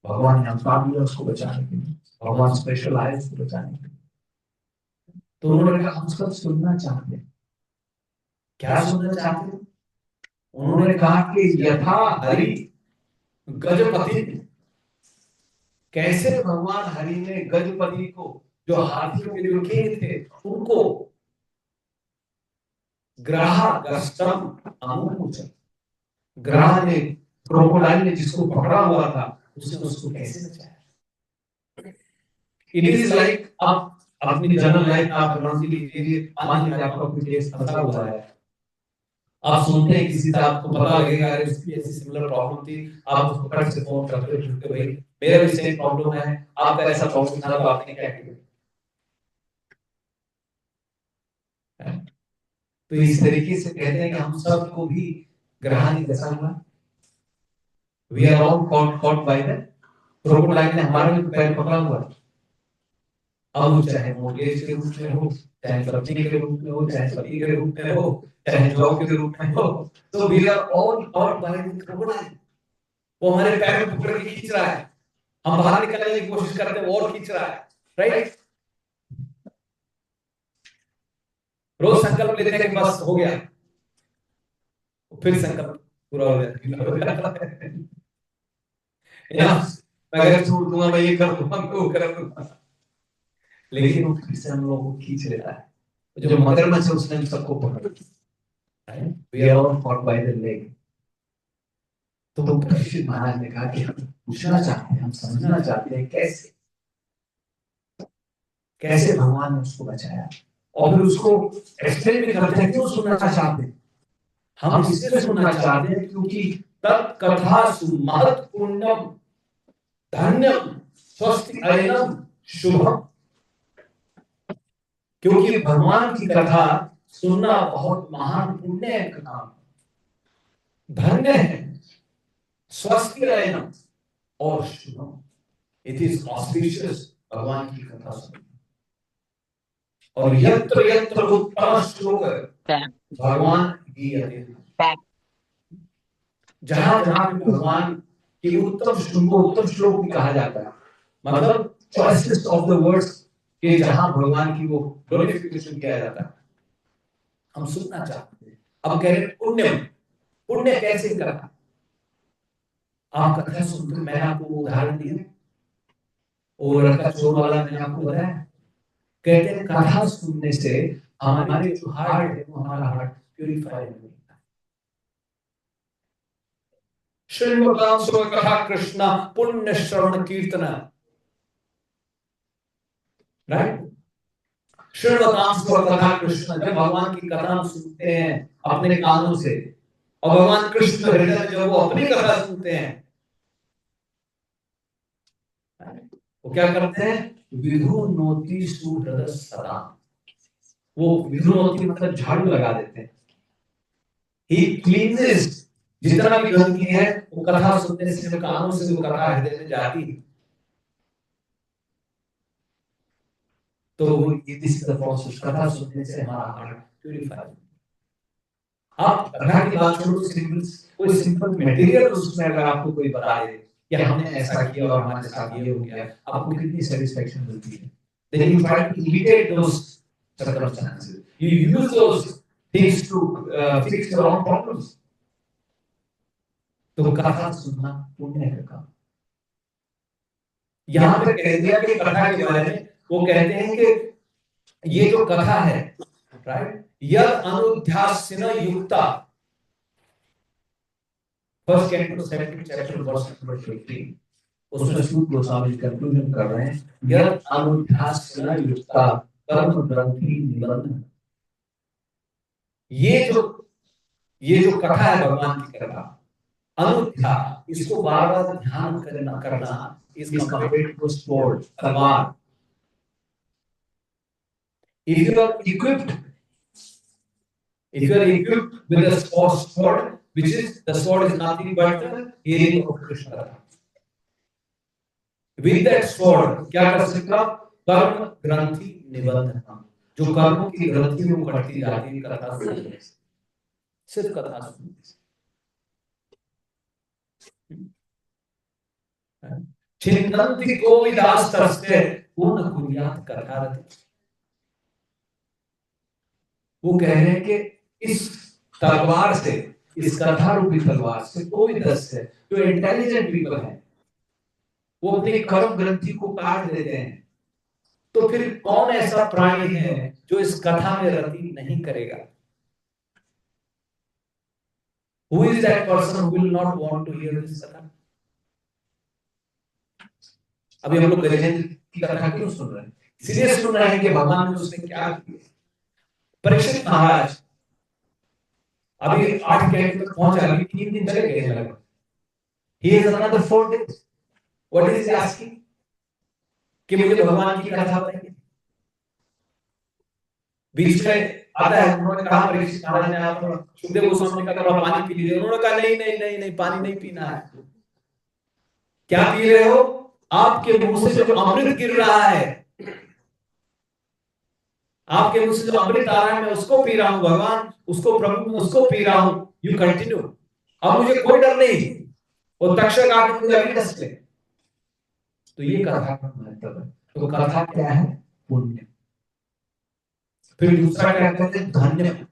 भगवान ने अवतार लिया उसको बचाने के लिए, भगवान स्पेशल आए उसको बचाने के लिए। तो उन्होंने कहा हम सब सुनना चाहते हैं। क्या सुनना चाहते हैं? उन्होंने कहा कि यथा हरि गजपति, कैसे भगवान हरि ने गजपति को, जो हाथियों के जो किंग थे, उनको ग्राह गष्टम अमुमुच, ग्राह ने, क्रोकोडाइल ने जिसको पकड़ा हुआ था, उसने उसको कैसे बचाया। इट इज लाइक आप अपनी जनरल लाइफ आप मान लीजिए, मान लीजिए आपका कोई केस फंसा हुआ है, आप सुनते हैं किसी से, आपको पता लगेगा अरे उसकी ऐसी सिमिलर प्रॉब्लम थी, आप उसको फट से फोन करते हो कि भाई मेरा भी सेम प्रॉब्लम है, आपका ऐसा प्रॉब्लम था, तो आपने क्या किया। तो इस तरीके से कहते हैं कि हम सबको भी ग्रह ने दशा हुआ, we are all caught by the crocodile ने हमारा भी पैर पकड़ा हुआ। अब वो चाहे मोर्गेज के रूप में हो, चाहे सब्जी के रूप में हो, चाहे पति के रूप में हो, चाहे जॉब के रूप में हो, तो we are all caught by the crocodile. वो हमारे पैर में पकड़ के खींच रहा है, हम बाहर निकलने की कोशिश करते हैं, वो और खींच रहा है, राइट। रोज संकल्प लेते हैं कि बस हो गया, फिर संकल्प पूरा हो जाता है। मैं अगर छोड़ दूंगा, मैं ये कर दूंगा, मैं वो कर दूंगा, लेकिन वो फिर से हम लोगों को खींच लेता है। जो मगरमच्छ है उसने सबको पकड़ लिया। We are all caught by the leg. तो परीक्षित महाराज ने कहा कि हम पूछना चाहते हैं, हम समझना चाहते हैं कैसे कैसे भगवान ने उसको बचाया, और फिर उसको एक्सप्लेन भी करते हैं क्यों सुनना चाहते हैं। हम इसलिए सुनना चाहते हैं क्योंकि तत्कथा सुमहत् पुण्यम धन्यम स्वस्ति अयनम शुभम। क्योंकि भगवान की कथा सुनना बहुत महान पुण्य का काम, धन्य है, स्वस्ति अयनम और शुभम, इट इज ऑस्पिशियस भगवान की कथा सुनना। और यत्र यत्र उत्तम श्लोक भगवान गीयते, जहां जहां पे भगवान की उत्तम उनको उत्तम श्लोक भी कहा जाता है, मतलब चॉइसेस ऑफ द वर्ड्स के जहां भगवान की वो ग्लोरिफिकेशन किया जाता है, हम सुनना चाहते हैं। अब कह रहे पुण्य, पुण्य कैसे करना? आप कथा सुनते, मैंने आपको उदाहरण दिया और लड़का चोर वाला मैंने आपको बताया। कहते हैं कथा सुनने से हमारे जो हार्ट है वो हमारा हार्ट प्यूरिफाई होता है। श्रीमद् कथा कृष्ण पुण्य श्रवण कीर्तन, राइट? श्रीमद् कथा कृष्ण, जब भगवान की कथा हम सुनते हैं अपने कानों से, और भगवान कृष्ण हृदय में जब वो अपनी कथा सुनते हैं, वो क्या करते हैं? विधुनोति सुहृद सदा, वो विधुनोति मतलब झाड़ू लगा देते हैं। ही क्लींजेस, जितना भी गंदगी है वो कथा सुनने से, जब कानों से वो कथा हृदय में जाती है, तो वो दिस इज द प्रोसेस, कथा सुनने से हमारा हार्ट प्यूरिफाई। आप कथा की बात छोड़ो, सिंपल कोई सिंपल मटेरियल उसमें अगर आपको कोई बता दे कि हमने ऐसा किया और हमारे साथ ये हो गया, आपको कितनी सेटिस्फैक्शन मिलती है। then you try to imitate those circumstances, you use those things to fix your own problems. तो कथा सुनना पुण्य का काम। यहाँ पे कह दिया कि कथा के बारे में, वो कहते हैं कि ये जो कथा है, राइट, यद अनुध्यासन युक्ता, first canto second chapter verse number 15, उसमें सूत गोस्वामी कंक्लूजन कर रहे हैं, यद अनुध्यासन युक्ता कर्म ग्रंथि निबंधन। ये जो कथा है भगवान की कथा, अनुध्या, इसको बार बार ध्यान करना is compared to a sword, तलवार। If you are equipped with a sword, which is the sword is nothing but the hearing of Krishna, with that sword क्या कर सकता? कर्म ग्रंथि निबंधन, जो कर्मों की ग्रंथि में कटती जाती है कथा सुनने से, सिर्फ कथा सुनने से। छिन्दन्ति कोविदास्तस्य पूर्ण कुर्यात् कथारति। वो कह रहे हैं कि इस तलवार से, इस कथा रूपी तलवार से कोविदस्य, जो इंटेलिजेंट पीपल हैं, वो अपनी कर्म ग्रंथि को काट देते हैं। तो फिर कौन ऐसा प्राणी है जो इस कथा में रति नहीं करेगा? Who is that person who will not want to hear this कथा? अभी हम लोग गजेंद्र की कथा क्यों सुन रहे हैं? इसलिए सुन रहे हैं कि भगवान ने उसने क्या किया। परीक्षित महाराज अभी 8 कैंट तक पहुंचा, अभी 3 दिन चले गए लगभग। He is another 4 days. What is he asking? कि मुझे भगवान की कथा बताइए। बीच में आता है, उन्होंने कहा परीक्षित महाराज ने, आप सुखदेव गोस्वामी ने कहा पानी पी लीजिए। उन्होंने कहा नहीं पानी नहीं पीना है। क्या पी रहे हो? आपके मुंह से जो अमृत गिर रहा है, आपके मुंह से जो अमृत आ रहा है, मैं उसको पी रहा हूं भगवान, उसको प्रभु, मैं उसको पी रहा हूं। यू कंटिन्यू, अब मुझे कोई डर नहीं। वो तक्षक आके मुझे अभी डस ले। तो ये कथा का महत्व है। तो कथा क्या है? पुण्य। फिर दूसरा क्या कहते हैं? धन्य।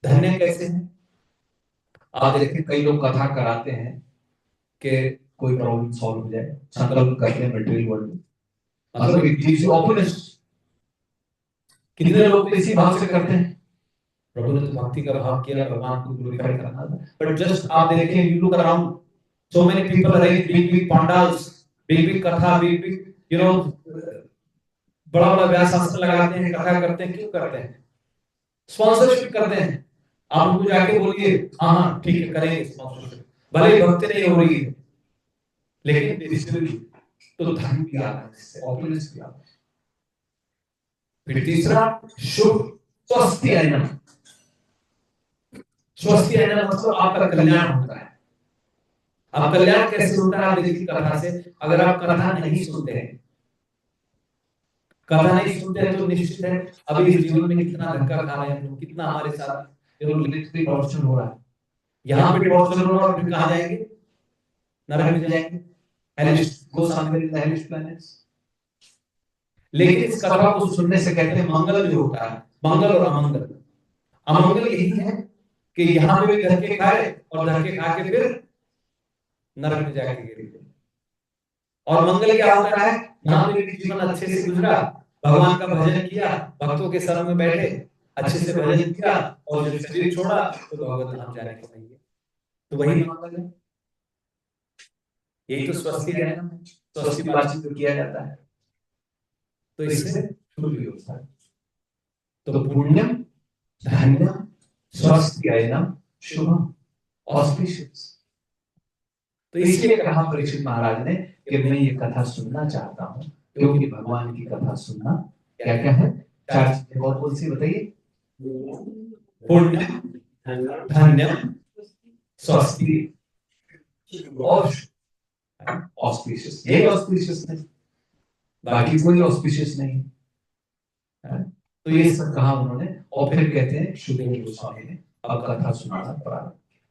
धन्य कैसे है? आप देखिए कई लोग कथा कराते हैं कि कोई प्रॉब्लम सॉल्व हो जाए, संकल्प करते हैं मटेरियल वर्ल्ड में, मतलब इट गिव्स यू ऑपुलेंस। कितने लोग इसी भाव से करते हैं, प्रभु ने तो भक्ति का भाव किया, भगवान को ग्लोरीफाई करना था। बट जस्ट आप देखें, you look around, so many people arrange big pandals, big कथा, बिग यू नो, बड़ा व्यास आसन लगाते हैं, कथा करते हैं। क्यों करते हैं? स्पॉन्सरशिप करते हैं। आप उनको जाके बोलिए हाँ ठीक है करेंगे स्पॉन्सरशिप, भले ही भक्ति नहीं हो रही है, लेकिन बेसिकली तो धन भी आता है, इससे ऑपुलेंस भी आता है। फिर तीसरा शुभ स्वस्थ अन्न। स्वस्थ अन्न मतलब आपका कल्याण होता है। अब कल्याण कैसे होता है? आप देखिए कथा से, अगर आप कथा नहीं सुनते हैं, कथा नहीं सुनते हैं, तो निश्चित है अभी इस जीवन में कितना धक्का खा रहे हैं, कितना हमारे साथ लिटरली टॉर्चर हो रहा है। यहाँ पे टॉर्चर होगा और फिर कहाँ जाएंगे, नरक में जाएंगे। Hellish go somewhere in the hellish planets. लेकिन इस कथा को सुनने से कहते हैं मंगल जो होता है, मंगल और अमंगल, अमंगल यही है कि यहाँ पे भी धक्के खाए और धक्के खा के फिर नरक में जाके गिरे। और मंगल क्या होता है, यहाँ पे भी जीवन अच्छे से गुजरा, भगवान का भजन किया, भक्तों के शरण में बैठे, अच्छे से भजन किया, और जब शरीर छोड़ा तो भगवत धाम जाने को नहीं है। तो वही मंगल है, यही तो स्वस्ति है ना, स्वस्ति वाचित तो किया जाता है। तो इससे शुभ भी होता है। तो पुण्यम धन्यम स्वस्त्ययनम शुभम ऑस्पिशियस। तो इसलिए कहा परीक्षित महाराज ने कि मैं ये कथा सुनना चाहता हूँ, क्योंकि भगवान की कथा सुनना क्या क्या है, चार चीजें और कौन सी बताइए, पुण्यम धन्यम स्वस्ति और ऑस्पिशियस। ये ऑस्पिशियस नहीं, बाकी कोई ऑस्पिशियस नहीं है। तो ये सब कहा उन्होंने, और फिर कहते हैं सुखदेव गोस्वामी ने अब कथा सुनाना प्रारंभ किया।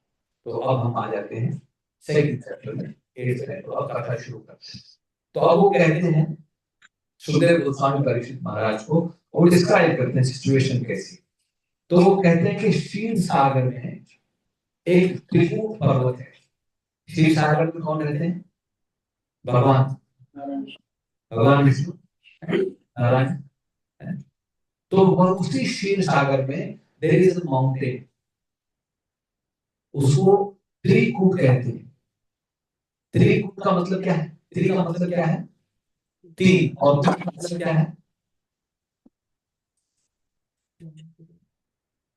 तो अब हम आ जाते हैं सेकंड चैप्टर में, 8th चैप्टर। तो अब कथा शुरू करते हैं। तो अब वो कहते हैं सुखदेव गोस्वामी परीक्षित महाराज को और डिस्क्राइब करते हैं सिचुएशन कैसी। तो वो कहते हैं कि क्षीर सागर में एक त्रिकूट पर्वत है। क्षीर सागर में कौन रहते हैं, भगवान, भगवान विष्णु, नारायण। तो उसी क्षीर सागर में देयर इज अ माउंटेन, उसको त्रिकूट कहते हैं। त्रिकूट का मतलब क्या है, त्रि का मतलब क्या है, तीन, और कूट का मतलब क्या है,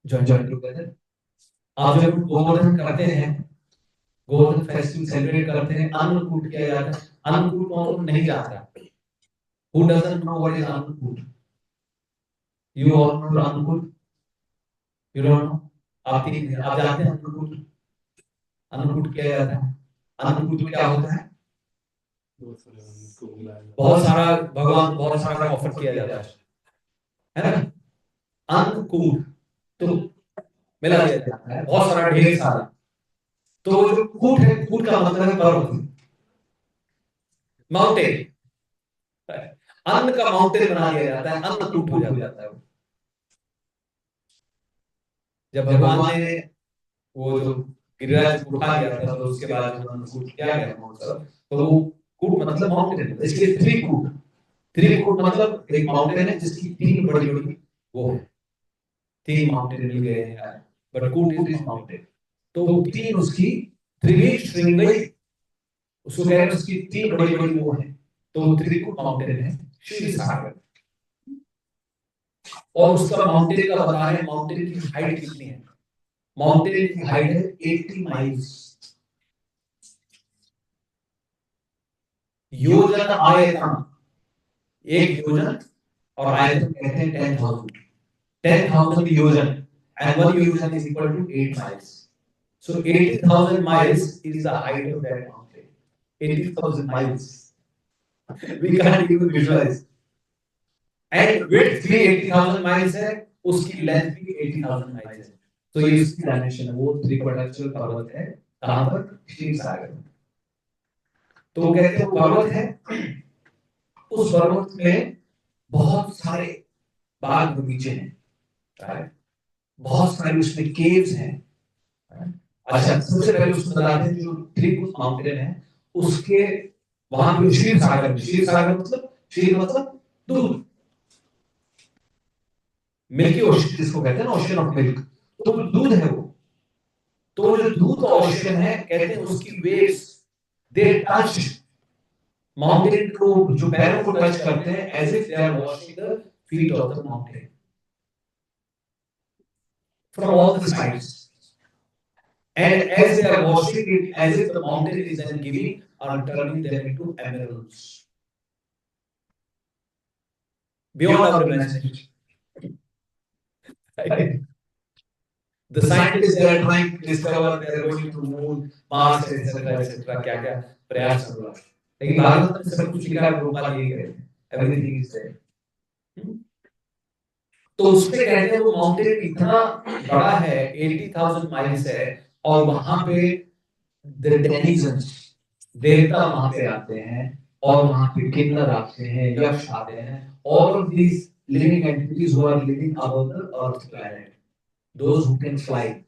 जॉइन टुगेदर। आप जब गोवर्धन करते हैं, गोवर्धन फेस्टिवल सेलिब्रेट करते हैं, अन्नकूट किया जाता है। अन्नकूट कौन नहीं जानता, who doesn't know what is Annakut, you all know Annakut, you don't know, आप जानते हैं अन्नकूट, अन्नकूट किया जाता है। अन्नकूट में क्या होता है, बहुत सारा भगवान, बहुत सारा ऑफर किया जाता है ना, अन्नकूट तो मिला दिया जाता है, बहुत सारा, ढेर सारा। तो जो कूट है, कूट का मतलब है पर्वत, माउंटेन। अन्न का माउंटेन बना दिया जाता है, अन्नकूट हो जाता है। जब भगवान ने वो जो गिरिराज को उठा लिया था, तो उसके बाद जो अन्नकूट किया गया महोत्सव, तो वो कूट मतलब माउंटेन, इसलिए त्रिकूट। त्रिकूट मतलब एक माउंटेन है जिसकी तीन बड़ी बड़ी वो है, तीन माउंटेन मिल गए हैं, बट कूट इज माउंटेन। तो तीन उसकी त्रिवी श्रृंगई, उसको कह रहे हैं उसकी तीन बड़ी बड़ी वो है, तो त्रिकूट माउंटेन है क्षीर सागर। और उसका माउंटेन का बता रहे हैं, माउंटेन की हाइट कितनी है, माउंटेन की हाइट है 80 माइल्स। योजन आयतन, एक योजन, और आयतन कहते हैं 10,000, 10,000 योजन, एंड 1 योजन is equal to 8 miles. So 80,000 miles is the height of that mountain. 80,000 miles. We can't even visualize. And width भी 80,000 miles है, उसकी लेंथ भी 80,000 miles है। तो ये उसकी डायमेंशन है, वो त्रिकोणाक्षर पर्वत है, कहाँ पर, क्षीर सागर में। तो वो कहते हैं पर्वत है, उस पर्वत में बहुत सारे बाग बगीचे हैं, बहुत सारे उसमें केव्स हैं। अच्छा, सबसे पहले उसमें बताते हैं जो त्रिकुट माउंटेन है, उसके वहां पे क्षीर सागर, क्षीर सागर मतलब, क्षीर मतलब दूध, मिल्की ओशन जिसको कहते हैं ना, ओशन ऑफ मिल्क, तो दूध है वो। तो जो दूध का ओशन है, कहते हैं उसकी वेव्स दे टच माउंटेन को, जो पैरों को टच करते हैं, as if they are washing the feet of the mountain from all the sides, and as they are washing it, as if the mountain is then giving or turning them into emeralds beyond our imagination. Right? The scientists they are trying to discover, they are going to moon, Mars, etc. क्या क्या प्रयास कर रहा है, लेकिन भारत में सब कुछ लिखा है, रूपा दिए गए, everything is there. तो उसमें कहते हैं वो माउंटेन इतना बड़ा है, 80,000 माइल्स है, और वहां पे द डेनिजन्स, देवता वहां पे आते हैं, और वहां पे किन्नर आते हैं, यक्ष आते हैं, all of these living entities who are living above the earth planet, those who can fly,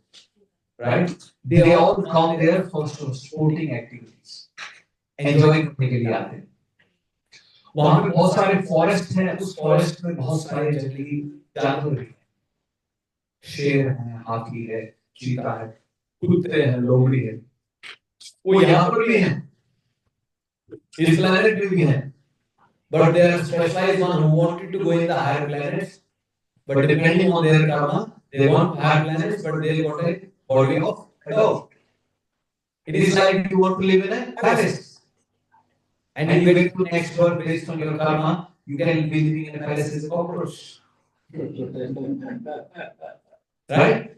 right? They all come there for sporting activities, enjoy करने के लिए आते हैं। वहां पे बहुत सारे फॉरेस्ट हैं, उस फॉरेस्ट में बहुत सारे जंगली जानवर भी हैं, शेर है, हाथी है, चीता है, कुत्ते हैं, लोमड़ी है, वो यहाँ पर भी हैं, इस planet पे भी हैं, but they are specialized one who wanted to go in the higher planets, but depending on their karma, they want higher planets, but they got a body of a dog. It is like you want to live in a palace, and you get to next birth based on your karma, you can be living in a palace as a cockroach, right?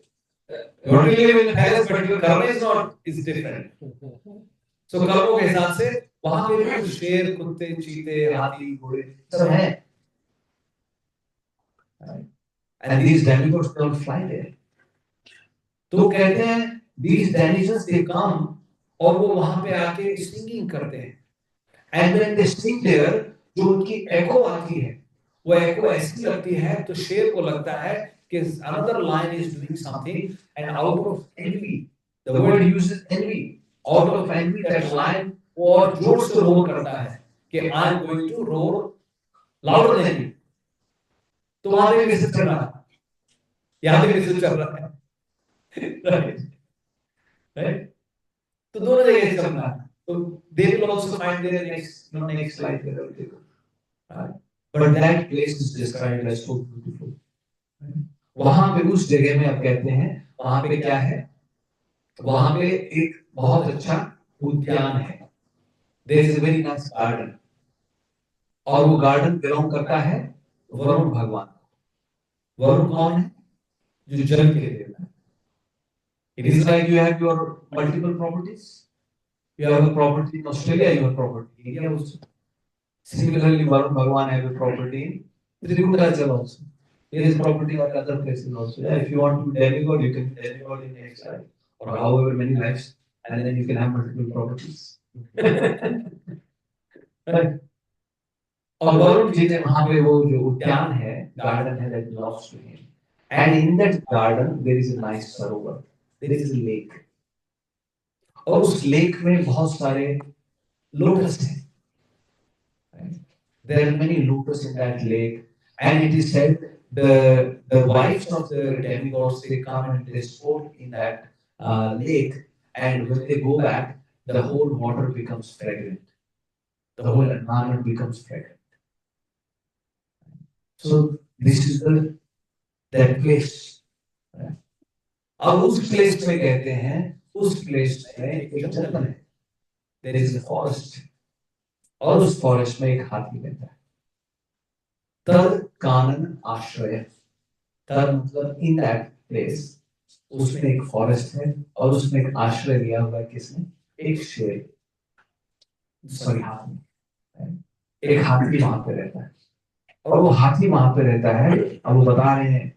You want to live in a palace, but your karma is different. So कर्मों के हिसाब से वहां पे भी शेर, कुत्ते, चीते, हाथी, घोड़े सब हैं, and these demigods don't fly there. तो कहते हैं these demigods they come, और वो वहां पे आके सिंगिंग करते हैं, and when they sing there, जो उनकी एको आती है, वो एको ऐसी लगती है तो शेर को लगता है कि another lion is doing something, and out of envy, the word uses envy, out of envy that lion और जोर से रोर करता है कि I am going to roar louder than you. तो वहां पे कैसे चल रहा है, यहाँ पे कैसे चल रहा है, right? तो दोनों जगह चल रहा है, तो they will also find their next slide there, but that place is described as so beautiful. वहां पे उस जगह में अब कहते हैं वहां पे क्या है, वहां पे एक बहुत अच्छा उद्यान है, there is a very nice garden, और वो गार्डन बिलोंग करता है वरुण भगवान। वरुण कौन है, जो जल के देवता है। It is like you have your multiple properties, you have a property in Australia, you have property in India also. Similarly, Varun Bhagwan have a property in Trikundachal also. There is property at other places also. Yeah, if you want to be demigod, you can be demigod in next life, or however many lives, and then you can have multiple properties. Right? और वरुण जी ने वहां पे वो जो उद्यान है, गार्डन है, that belongs to him, and in that garden there is a nice Sarovar, there is a lake, और उस लेक में बहुत सारे लोटस हैं, there are many lotus in that lake, and it is said the wives of the demigods, they come and they sport in that lake, and when they go back, the whole water becomes fragrant, the whole environment becomes fragrant. So this is that place. अब उस प्लेस में कहते हैं, उस प्लेस में एक जंगल है, there is a forest, और उस फॉरेस्ट में एक हाथी रहता है। तद कानन आश्रय, तद मतलब इन दैट प्लेस, उसमें एक फॉरेस्ट है और उसमें एक आश्रय लिया हुआ है, किसने, एक शेर, सॉरी हाथी, एक हाथी वहां पे रहता है, और वो हाथी वहां पे रहता है। अब वो बता रहे हैं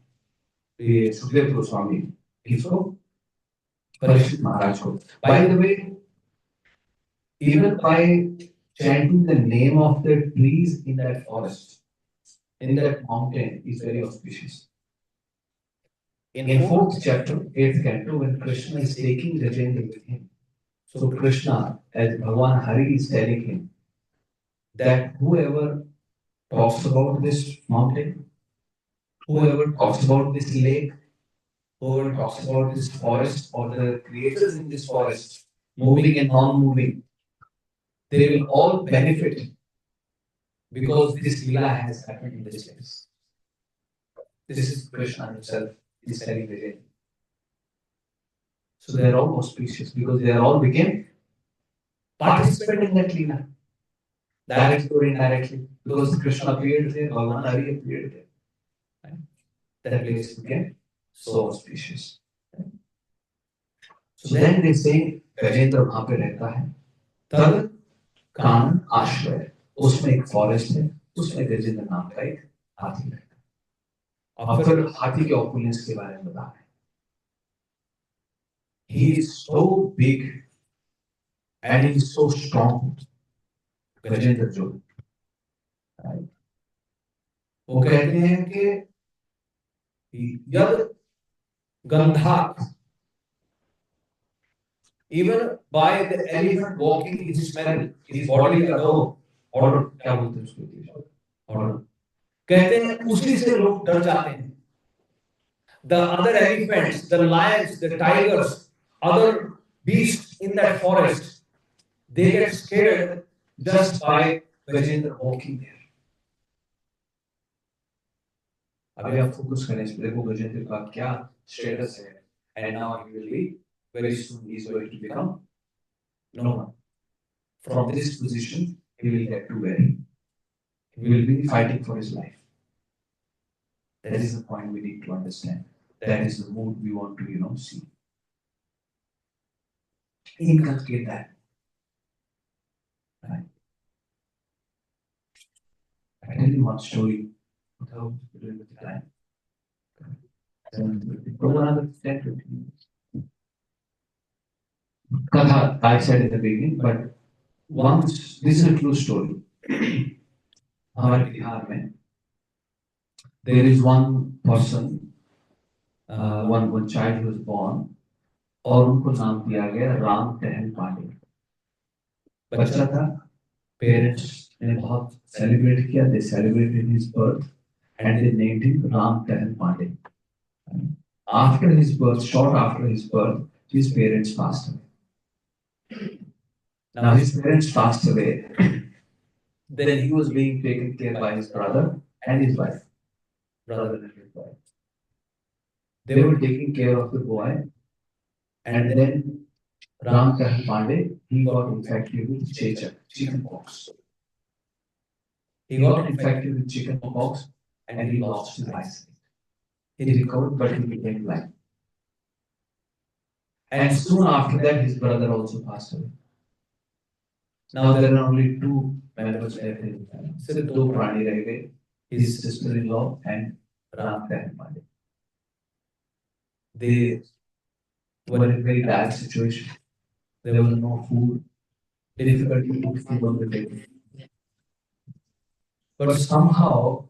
ये सुखदेव गोस्वामी इसको, परीक्षित महाराज को, by the way even by chanting the name of the trees in that forest, in that mountain, is very auspicious. In 4th chapter, 8th canto, when Krishna is taking Gajendra with him, so Krishna, as Bhagavan Hari is telling him, that whoever talks about this mountain, whoever talks about this lake, whoever talks about this forest, or the creatures in this forest, moving and non-moving, they will all benefit because this lila has happened in this place. This is Krishna himself is telling the Jain. So they are all auspicious because they are all became participant in that lila, directly or indirectly, because Krishna appeared there, Bhagavan Hari appeared there. Right? That place became so auspicious. Right? So then they say Gajendra वहां पे रहता है, तब कानन आश्रय, उसमें एक फॉरेस्ट है, उसमें गजेंद्र नाम का एक हाथी रहता है। अब फिर हाथी के ऑपुलेंस के बारे में बता रहे हैं। he is so big and he is so strong. Gajendra जो वो कहते हैं कि यद गंधा, even by the elephant walking, his smell, his body odor, क्या बोलते हैं उसको, odor, कहते हैं उसी से लोग डर जाते हैं. The other elephants, the lions, the tigers, other beasts in that forest, they get scared just by Gajendra walking there. अभी आप फोकस करें इस पे, देखो गजेंद्र का क्या स्टेटस है, and now he will be very soon he is going to become no one. From this position he will get to where he will be fighting for his life. That is the point we need to understand. That is the mood we want to see. Inculcate that. Right. I tell you one story. Without doing with the time. Go another 10 to 15 minutes. Katha, I said in the beginning, but once, this is a true story. हमारे बिहार में there is one person, one child who was born, और उनको नाम दिया गया राम टहल पांडे. बच्चा था, पेरेंट्स ने बहुत सेलिब्रेट किया, they celebrated his birth and they named him Ram Tahil Pandey. After his birth, short after his birth, his parents passed away. Now his parents passed away. Then he was being taken care by his brother and his wife. Brother and his wife. They were taking care of the boy, and then Ram Tahil Pandey, he got infected with chickenpox. He got infected with chickenpox and he lost his eyesight. He recovered, but he became blind. And soon after that, his brother also passed away. Now there are only two members left in the family. सिर्फ दो प्राणी रह गए, his sister-in-law and Ram Tahil Pandey. They were in a very bad situation. There was no food, difficulty to put food on the table. But somehow,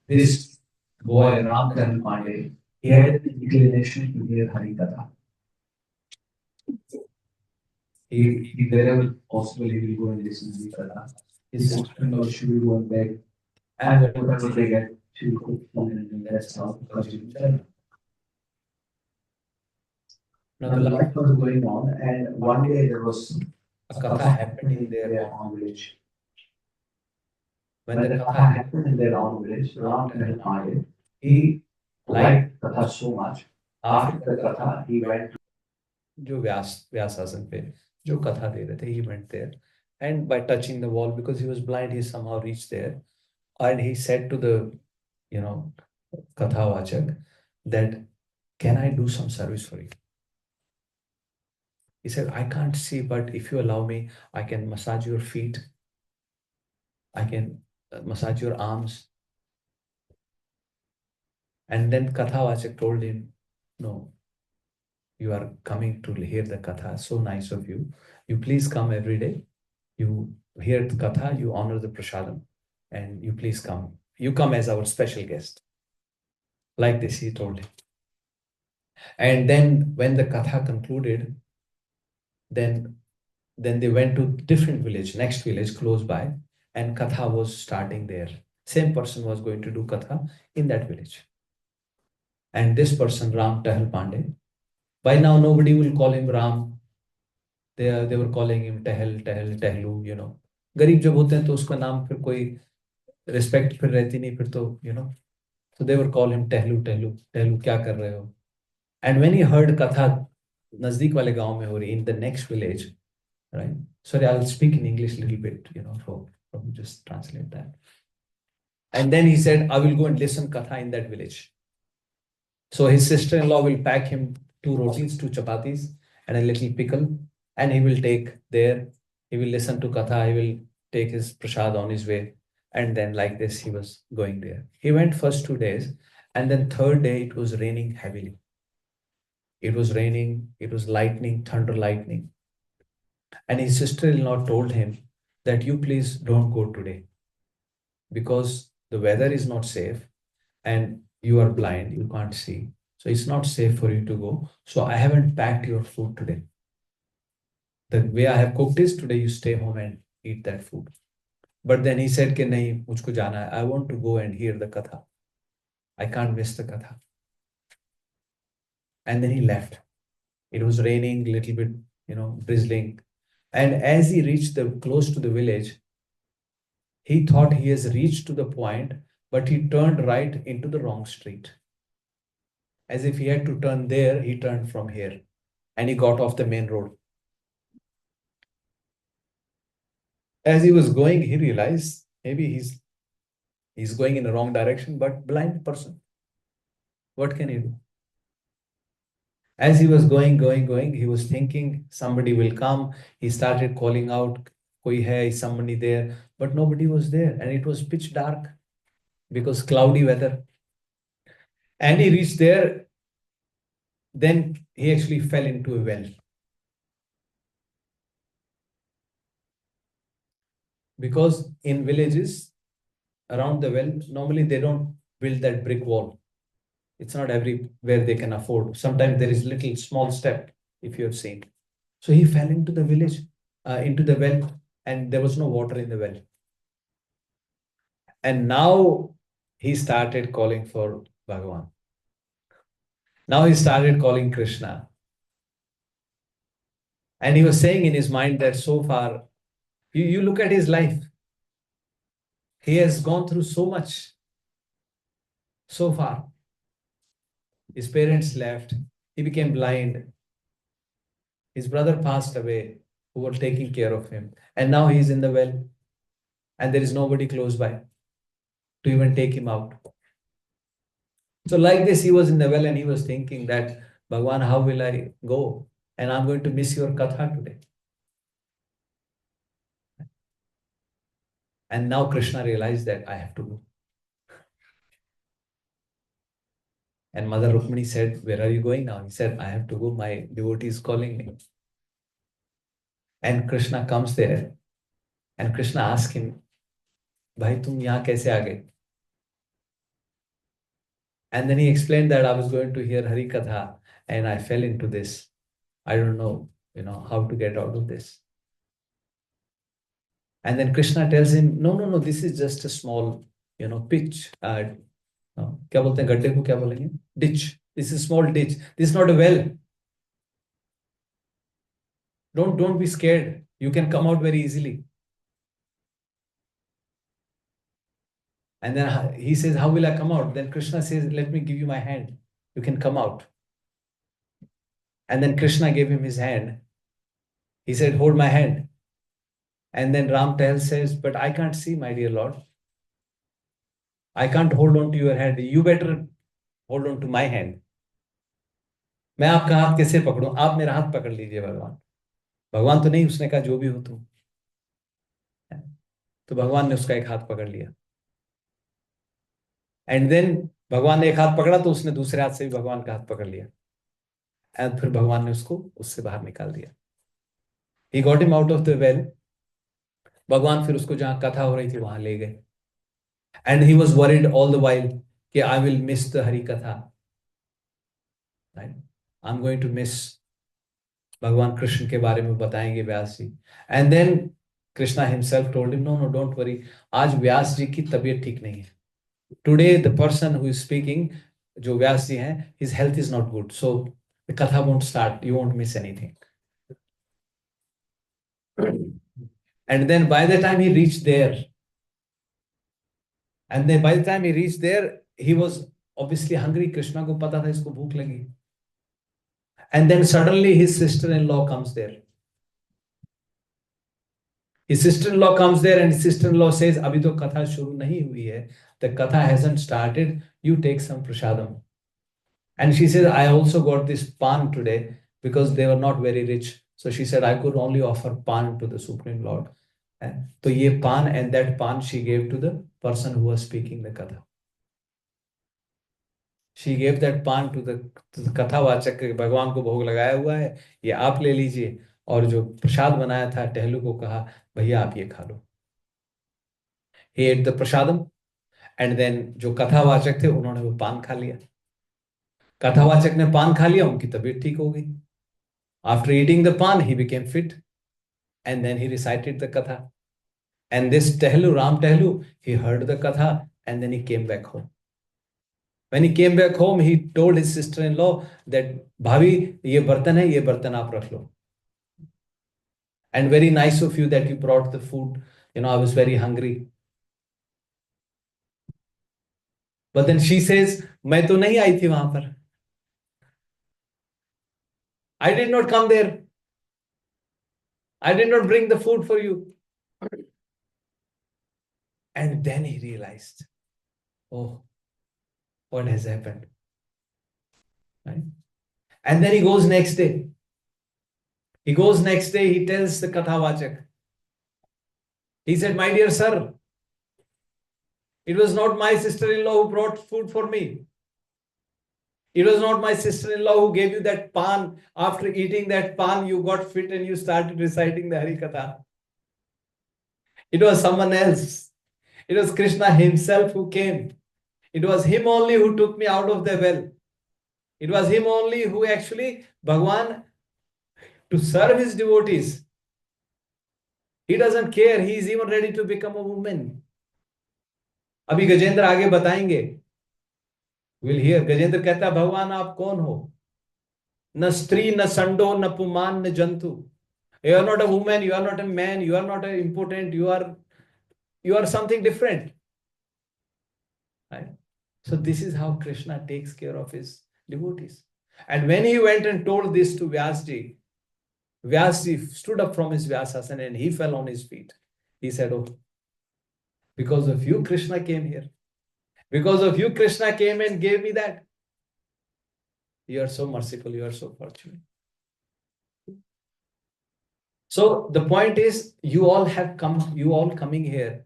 this boy, Ram Tahil Pandey, he had an inclination to hear Hari Katha. He wherever possible, he will go and listen to Hari Katha. His sister-in-law, she will go and beg, and whatever they get, she will cook food, and that's how, because she will tell. Now the life was going on, and one day there was a katha happened in their own village. When the katha happened in their own village, Ram Tahil Pandey, he liked katha so much. After the katha, he went to जो व्यासासन पे जो कथा दे रहे थे, he went there, and by touching the wall, because he was blind, he somehow reached there, and he said to the Kathavachak that, can I do some service for you? He said, I can't see, but if you allow me, I can massage your feet. I can massage your arms. And then Kathavachak told him, no, you are coming to hear the Katha. So nice of you. You please come every day. You hear the Katha, you honor the Prasadam, and you please come. You come as our special guest. Like this, he told him. And then when the Katha concluded, then they went to different village, next village close by, and Katha was starting there. Same person was going to do Katha in that village. And this person, Ram Tahil Pandey, by now nobody will call him Ram. They were calling him Tahil, Tehlu, गरीब जब होते हैं तो उसका नाम फिर कोई रिस्पेक्ट फिर रहती नहीं फिर तो so they were call him Tehlu, क्या कर रहे हो? And when he heard Katha नजदीक वाले गांव में हो रही, in the next village, right? Sorry, I'll speak in English a little bit, for just translate that. And then he said, I will go and listen Katha in that village. So his sister-in-law will pack him 2 rotis, 2 chapatis, and a little pickle, and he will take there. He will listen to Katha. He will take his prasad on his way. And then like this, he was going there. He went first 2 days, and then 3rd day, it was raining heavily. It was raining, it was lightning, thunder lightning. And his sister-in-law told him that you please don't go today because the weather is not safe and you are blind, you can't see. So it's not safe for you to go. So I haven't packed your food today. The way I have cooked is today you stay home and eat that food. But then he said कि नहीं मुझको जाना है. I want to go and hear the katha. I can't miss the katha. And then he left. It was raining, little bit, drizzling. And as he reached close to the village, he thought he has reached to the point, but he turned right into the wrong street. As if he had to turn there, he turned from here. And he got off the main road. As he was going, he realized maybe he's going in the wrong direction, but blind person. What can he do? As he was going, he was thinking somebody will come. He started calling out, koi hai, is somebody there? But nobody was there. And it was pitch dark because cloudy weather. And he reached there. Then he actually fell into a well. Because in villages around the well, normally they don't build that brick wall. It's not everywhere they can afford. Sometimes there is little small step, if you have seen. So he fell into the village, into the well, and there was no water in the well. And now he started calling for Bhagavan. Now he started calling Krishna. And he was saying in his mind that so far, you look at his life. He has gone through so much so far. His parents left. He became blind. His brother passed away who were taking care of him. And now he's in the well. And there is nobody close by to even take him out. So like this, he was in the well and he was thinking that, Bhagwan, how will I go? And I'm going to miss your katha today. And now Krishna realized that I have to go. And Mother Rukmini said, where are you going now? He said, I have to go. My devotee is calling me. And Krishna comes there. And Krishna asks him, Bhai, tum yahan kaise aa gaye? And then he explained that I was going to hear Hari Katha and I fell into this. I don't know, how to get out of this. And then Krishna tells him, no, this is just a small, pitch. क्या बोलते हैं गड्ढे को क्या बोलेंगे? Ditch. This is a small ditch. This is not a well. Don't be scared. You can come out very easily. And then he says, how will I come out? Then Krishna says, let me give you my hand. You can come out. And then Krishna gave him his hand. He said, hold my hand. And then Ram says, but I can't see, my dear Lord. I can't hold on to your hand. You better hold on to my hand. मैं आपका हाथ कैसे पकड़ूं? आप मेरा हाथ पकड़ लीजिए भगवान. भगवान तो नहीं, उसने कहा जो भी हो तुम. तो भगवान ने उसका एक हाथ पकड़ लिया. एंड देन भगवान ने एक हाथ पकड़ा तो उसने दूसरे हाथ से भी भगवान का हाथ पकड़ लिया. एंड फिर भगवान ने उसको उससे बाहर निकाल दिया. He got him out of the well. भगवान फिर उसको जहां कथा हो रही थी वहां ले गए. And he was worried all the while कि I will miss the Hari Katha. Right? I'm going to miss. भगवान कृष्ण के बारे में बताएंगे व्यास जी. And then Krishna himself told him, no, don't worry. आज व्यास जी की तबीयत ठीक नहीं है. Today the person who is speaking, जो व्यास जी हैं, his health is not good. So the katha won't start. You won't miss anything. And then by the time he reached there, he was obviously hungry. Krishna को पता था इसको भूख लगी. And then suddenly his sister-in-law comes there. His sister-in-law comes there and his sister-in-law says, अभी तो कथा शुरू नहीं हुई है. The katha hasn't started. You take some prasadam. And she said, I also got this pan today because they were not very rich. So she said, I could only offer pan to the Supreme Lord. So ye pan, and that pan she gave to the person who was speaking the katha. She gave that pan to the कथावाचक, भगवान को भोग लगाया हुआ है, ये आप ले लीजिए। और जो प्रसाद बनाया था, टहलू को कहा भैया आप ये खा लो। He ate the prasadam and then जो कथावाचक थे उन्होंने वो पान खा लिया। कथावाचक ने पान खा लिया, उनकी तबीयत ठीक हो गई। After eating the pan, he became fit, and then he recited the katha. And this Tehlu, Ram Tehlu, he heard the katha, and then he came back home. When he came back home, he told his sister-in-law that Bhavi, ये बर्तन है, ये बर्तन आप रख लो. And very nice of you that you brought the food. You know, I was very hungry. But then she says, मैं तो नहीं आई थी वहां पर. I did not come there. I did not bring the food for you. And then he realized, oh, what has happened? Right? And then he goes next day. He goes next day, he tells the Kathavachak. He said, my dear sir, it was not my sister-in-law who brought food for me. It was not my sister-in-law who gave you that pan. After eating that pan, you got fit and you started reciting the Harikatha. It was someone else. It was Krishna himself who came. It was him only who took me out of the well. It was him only who actually, Bhagwan, to serve his devotees. He doesn't care. He is even ready to become a woman. अभी गजेंद्र आगे बताएंगे. We'll hear. गजेंद्र कहता है भगवान आप कौन हो? न स्त्री न संडो न पुमान न जंतु. You are not a woman, you are not a man, you are not a impotent, you are something different. Right? So this is how Krishna takes care of his devotees. And when he went and told this to Vyasji, Vyasji stood up from his Vyasasana and he fell on his feet. He said, oh, because of you, Krishna came here. Because of you, Krishna came and gave me that. You are so merciful, you are so fortunate. So the point is, you all coming here,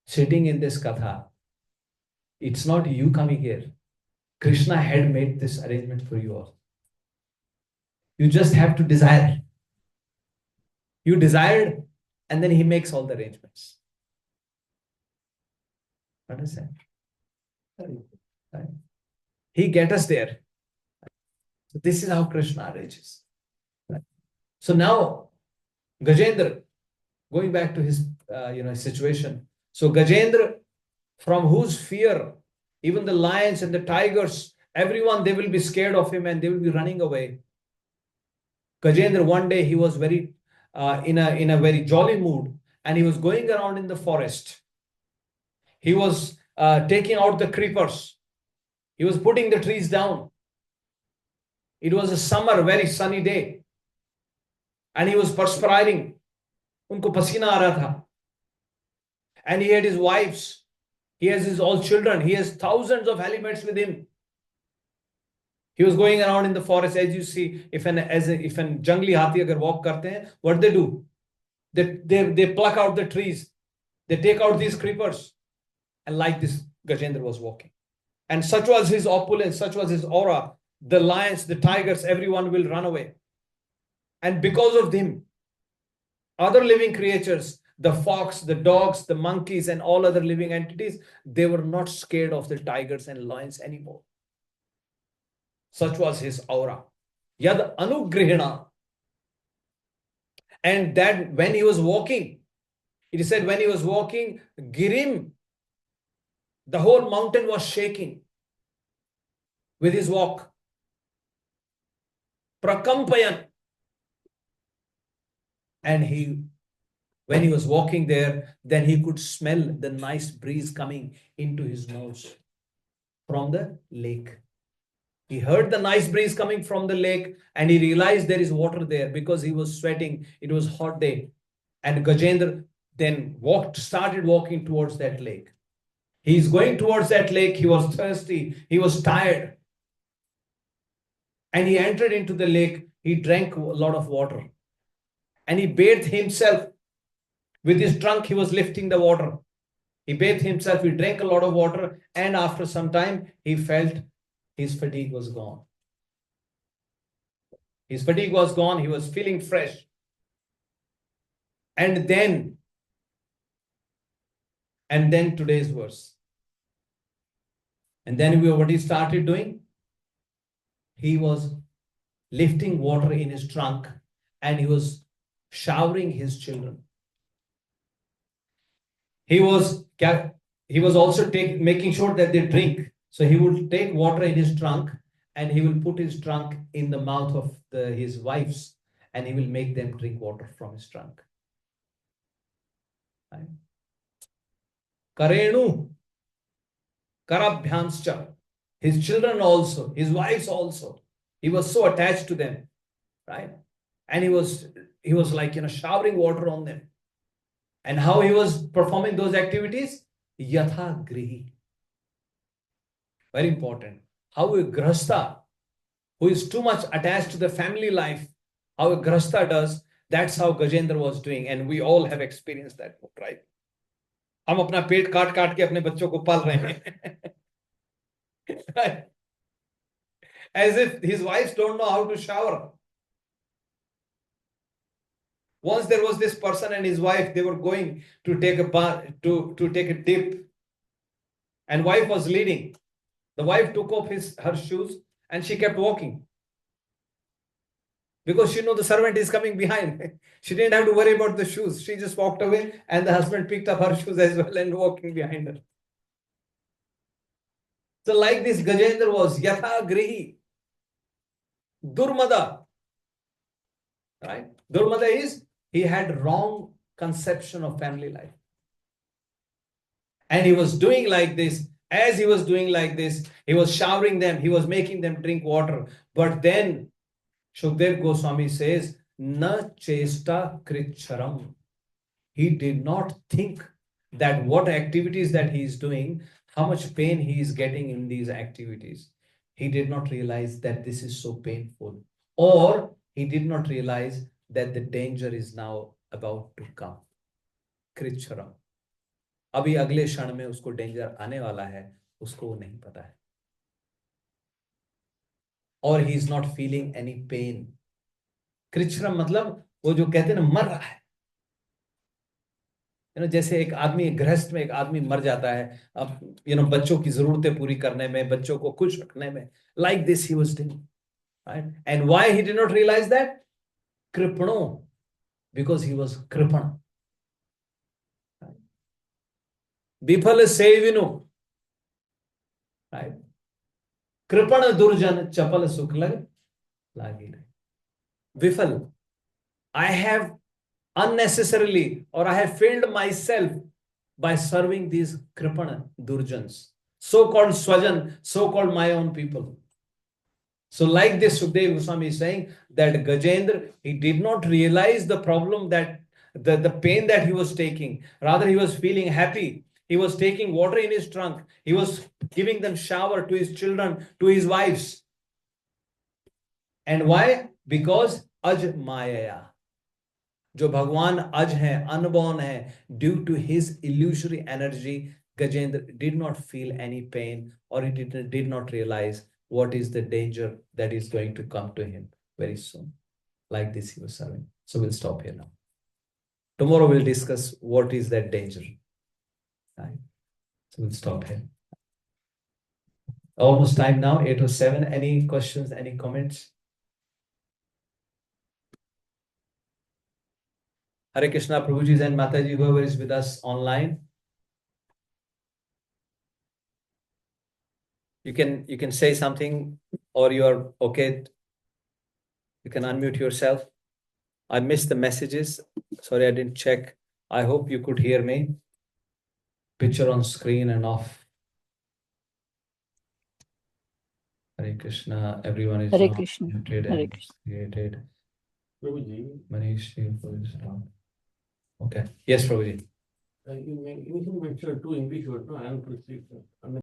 sitting in this katha. It's not you coming here. Krishna had made this arrangement for you all. You just have to desire. You desired, and then he makes all the arrangements. Understand? Right? He gets us there. So this is how Krishna arranges. Right? So now, Gajendra, going back to his situation. So Gajendra, from whose fear, even the lions and the tigers, everyone, they will be scared of him and they will be running away. Gajendra, one day he was very in a very jolly mood, and he was going around in the forest. He was taking out the creepers. He was putting the trees down. It was a summer, very sunny day. And he was perspiring. Unko pasina aa raha tha. And he had his wives. He has his all children. He has thousands of helmets with him. He was going around in the forest. As you see, if an jungli hathi agar walk karte hain, what they do? They pluck out the trees. They take out these creepers. And like this, Gajendra was walking. And such was his opulence, such was his aura. The lions, the tigers, everyone will run away. And because of him, other living creatures, the fox, the dogs, the monkeys, and all other living entities, they were not scared of the tigers and lions anymore. Such was his aura. Yad anugrihana. And that when he was walking, it is said when he was walking, Girim, the whole mountain was shaking with his walk. Prakampayan. And when he was walking there, then he could smell the nice breeze coming into his nose from the lake. He heard the nice breeze coming from the lake and he realized there is water there because he was sweating. It was a hot day. And Gajendra then started walking towards that lake. He's going towards that lake. He was thirsty. He was tired. And he entered into the lake. He drank a lot of water. And he bathed himself. With his trunk, he was lifting the water. He bathed himself. He drank a lot of water. And after some time, he felt his fatigue was gone. His fatigue was gone. He was feeling fresh. And then today's verse. And then what he started doing? He was lifting water in his trunk and he was showering his children. He was also making sure that they drink. So he would take water in his trunk and he will put his trunk in the mouth of his wives and he will make them drink water from his trunk. Right? Karenu, Karabhyanscha, his children also, his wives also. He was so attached to them, right? And he was like, showering water on them. And how he was performing those activities? Yatha Grihi. Very important. How a Grahastha, who is too much attached to the family life, how a Grahastha does, that's how Gajendra was doing. And we all have experienced that, right? हम अपना पेट काट काट के अपने बच्चों को पाल रहे हैं. Right? As if his wives don't know how to shower. Once there was this person and his wife, they were going to take a bath, to take a dip, and wife was leading. The wife took off her shoes and she kept walking because she knew the servant is coming behind. She didn't have to worry about the shoes. She just walked away and the husband picked up her shoes as well and walking behind her. So like this, Gajendra was Yatha Grihi. Durmada. Right? Durmada is, he had wrong conception of family life. And he was doing like this. As he was doing like this, he was showering them, he was making them drink water. But then Shukdev Goswami says, Na chesta kricharam. He did not think that what activities that he is doing, how much pain he is getting in these activities. He did not realize that this is so painful. Or he did not realize that the danger is now about to come. Kricharam. अभी अगले क्षण में उसको डेंजर आने वाला है, उसको वो नहीं पता है. और he is not feeling any pain. कृच्छ्रम मतलब वो जो कहते हैं ना, मर रहा है. जैसे एक आदमी, गृहस्थ में एक आदमी मर जाता है, अब बच्चों की जरूरतें पूरी करने में, बच्चों को खुश रखने में. Like this he was doing, right? And why he did not realise that? कृपणो, बिकॉज ही वाज कृपण. विफल सेविनु, right? कृपण दुर्जन चपल सुख लग लागी. Vifal, I have unnecessarily, or I have failed myself by serving these kripana durjans, so-called swajan, so-called my own people. So like this, Shukdev Goswami is saying that Gajendra, he did not realize the problem, that the pain that he was taking. Rather, he was feeling happy. He was taking water in his trunk. He was giving them shower to his children, to his wives. And why? Because Aj Maya. जो भगवान अज है, अनबॉर्न है, due to his illusory energy, Gajendra did not feel any pain, or he did not realize what is the danger that is going to come to him very soon. Like this he was serving. So we'll stop here now. Tomorrow we'll discuss what is that danger. Right? So we'll stop here. Almost time now, 8:07. Any questions, any comments? Hare Krishna, Prabhuji and Mataji, whoever is with us online. You can say something, or you are okay. You can unmute yourself. I missed the messages. Sorry, I didn't check. I hope you could hear me. Picture on screen and off. Hare Krishna, everyone is Hare Krishna. muted Hare and Krishna. created. Prabhuji, Manish, okay. Yes, Prabhuji. you mentioned two English words, no? I am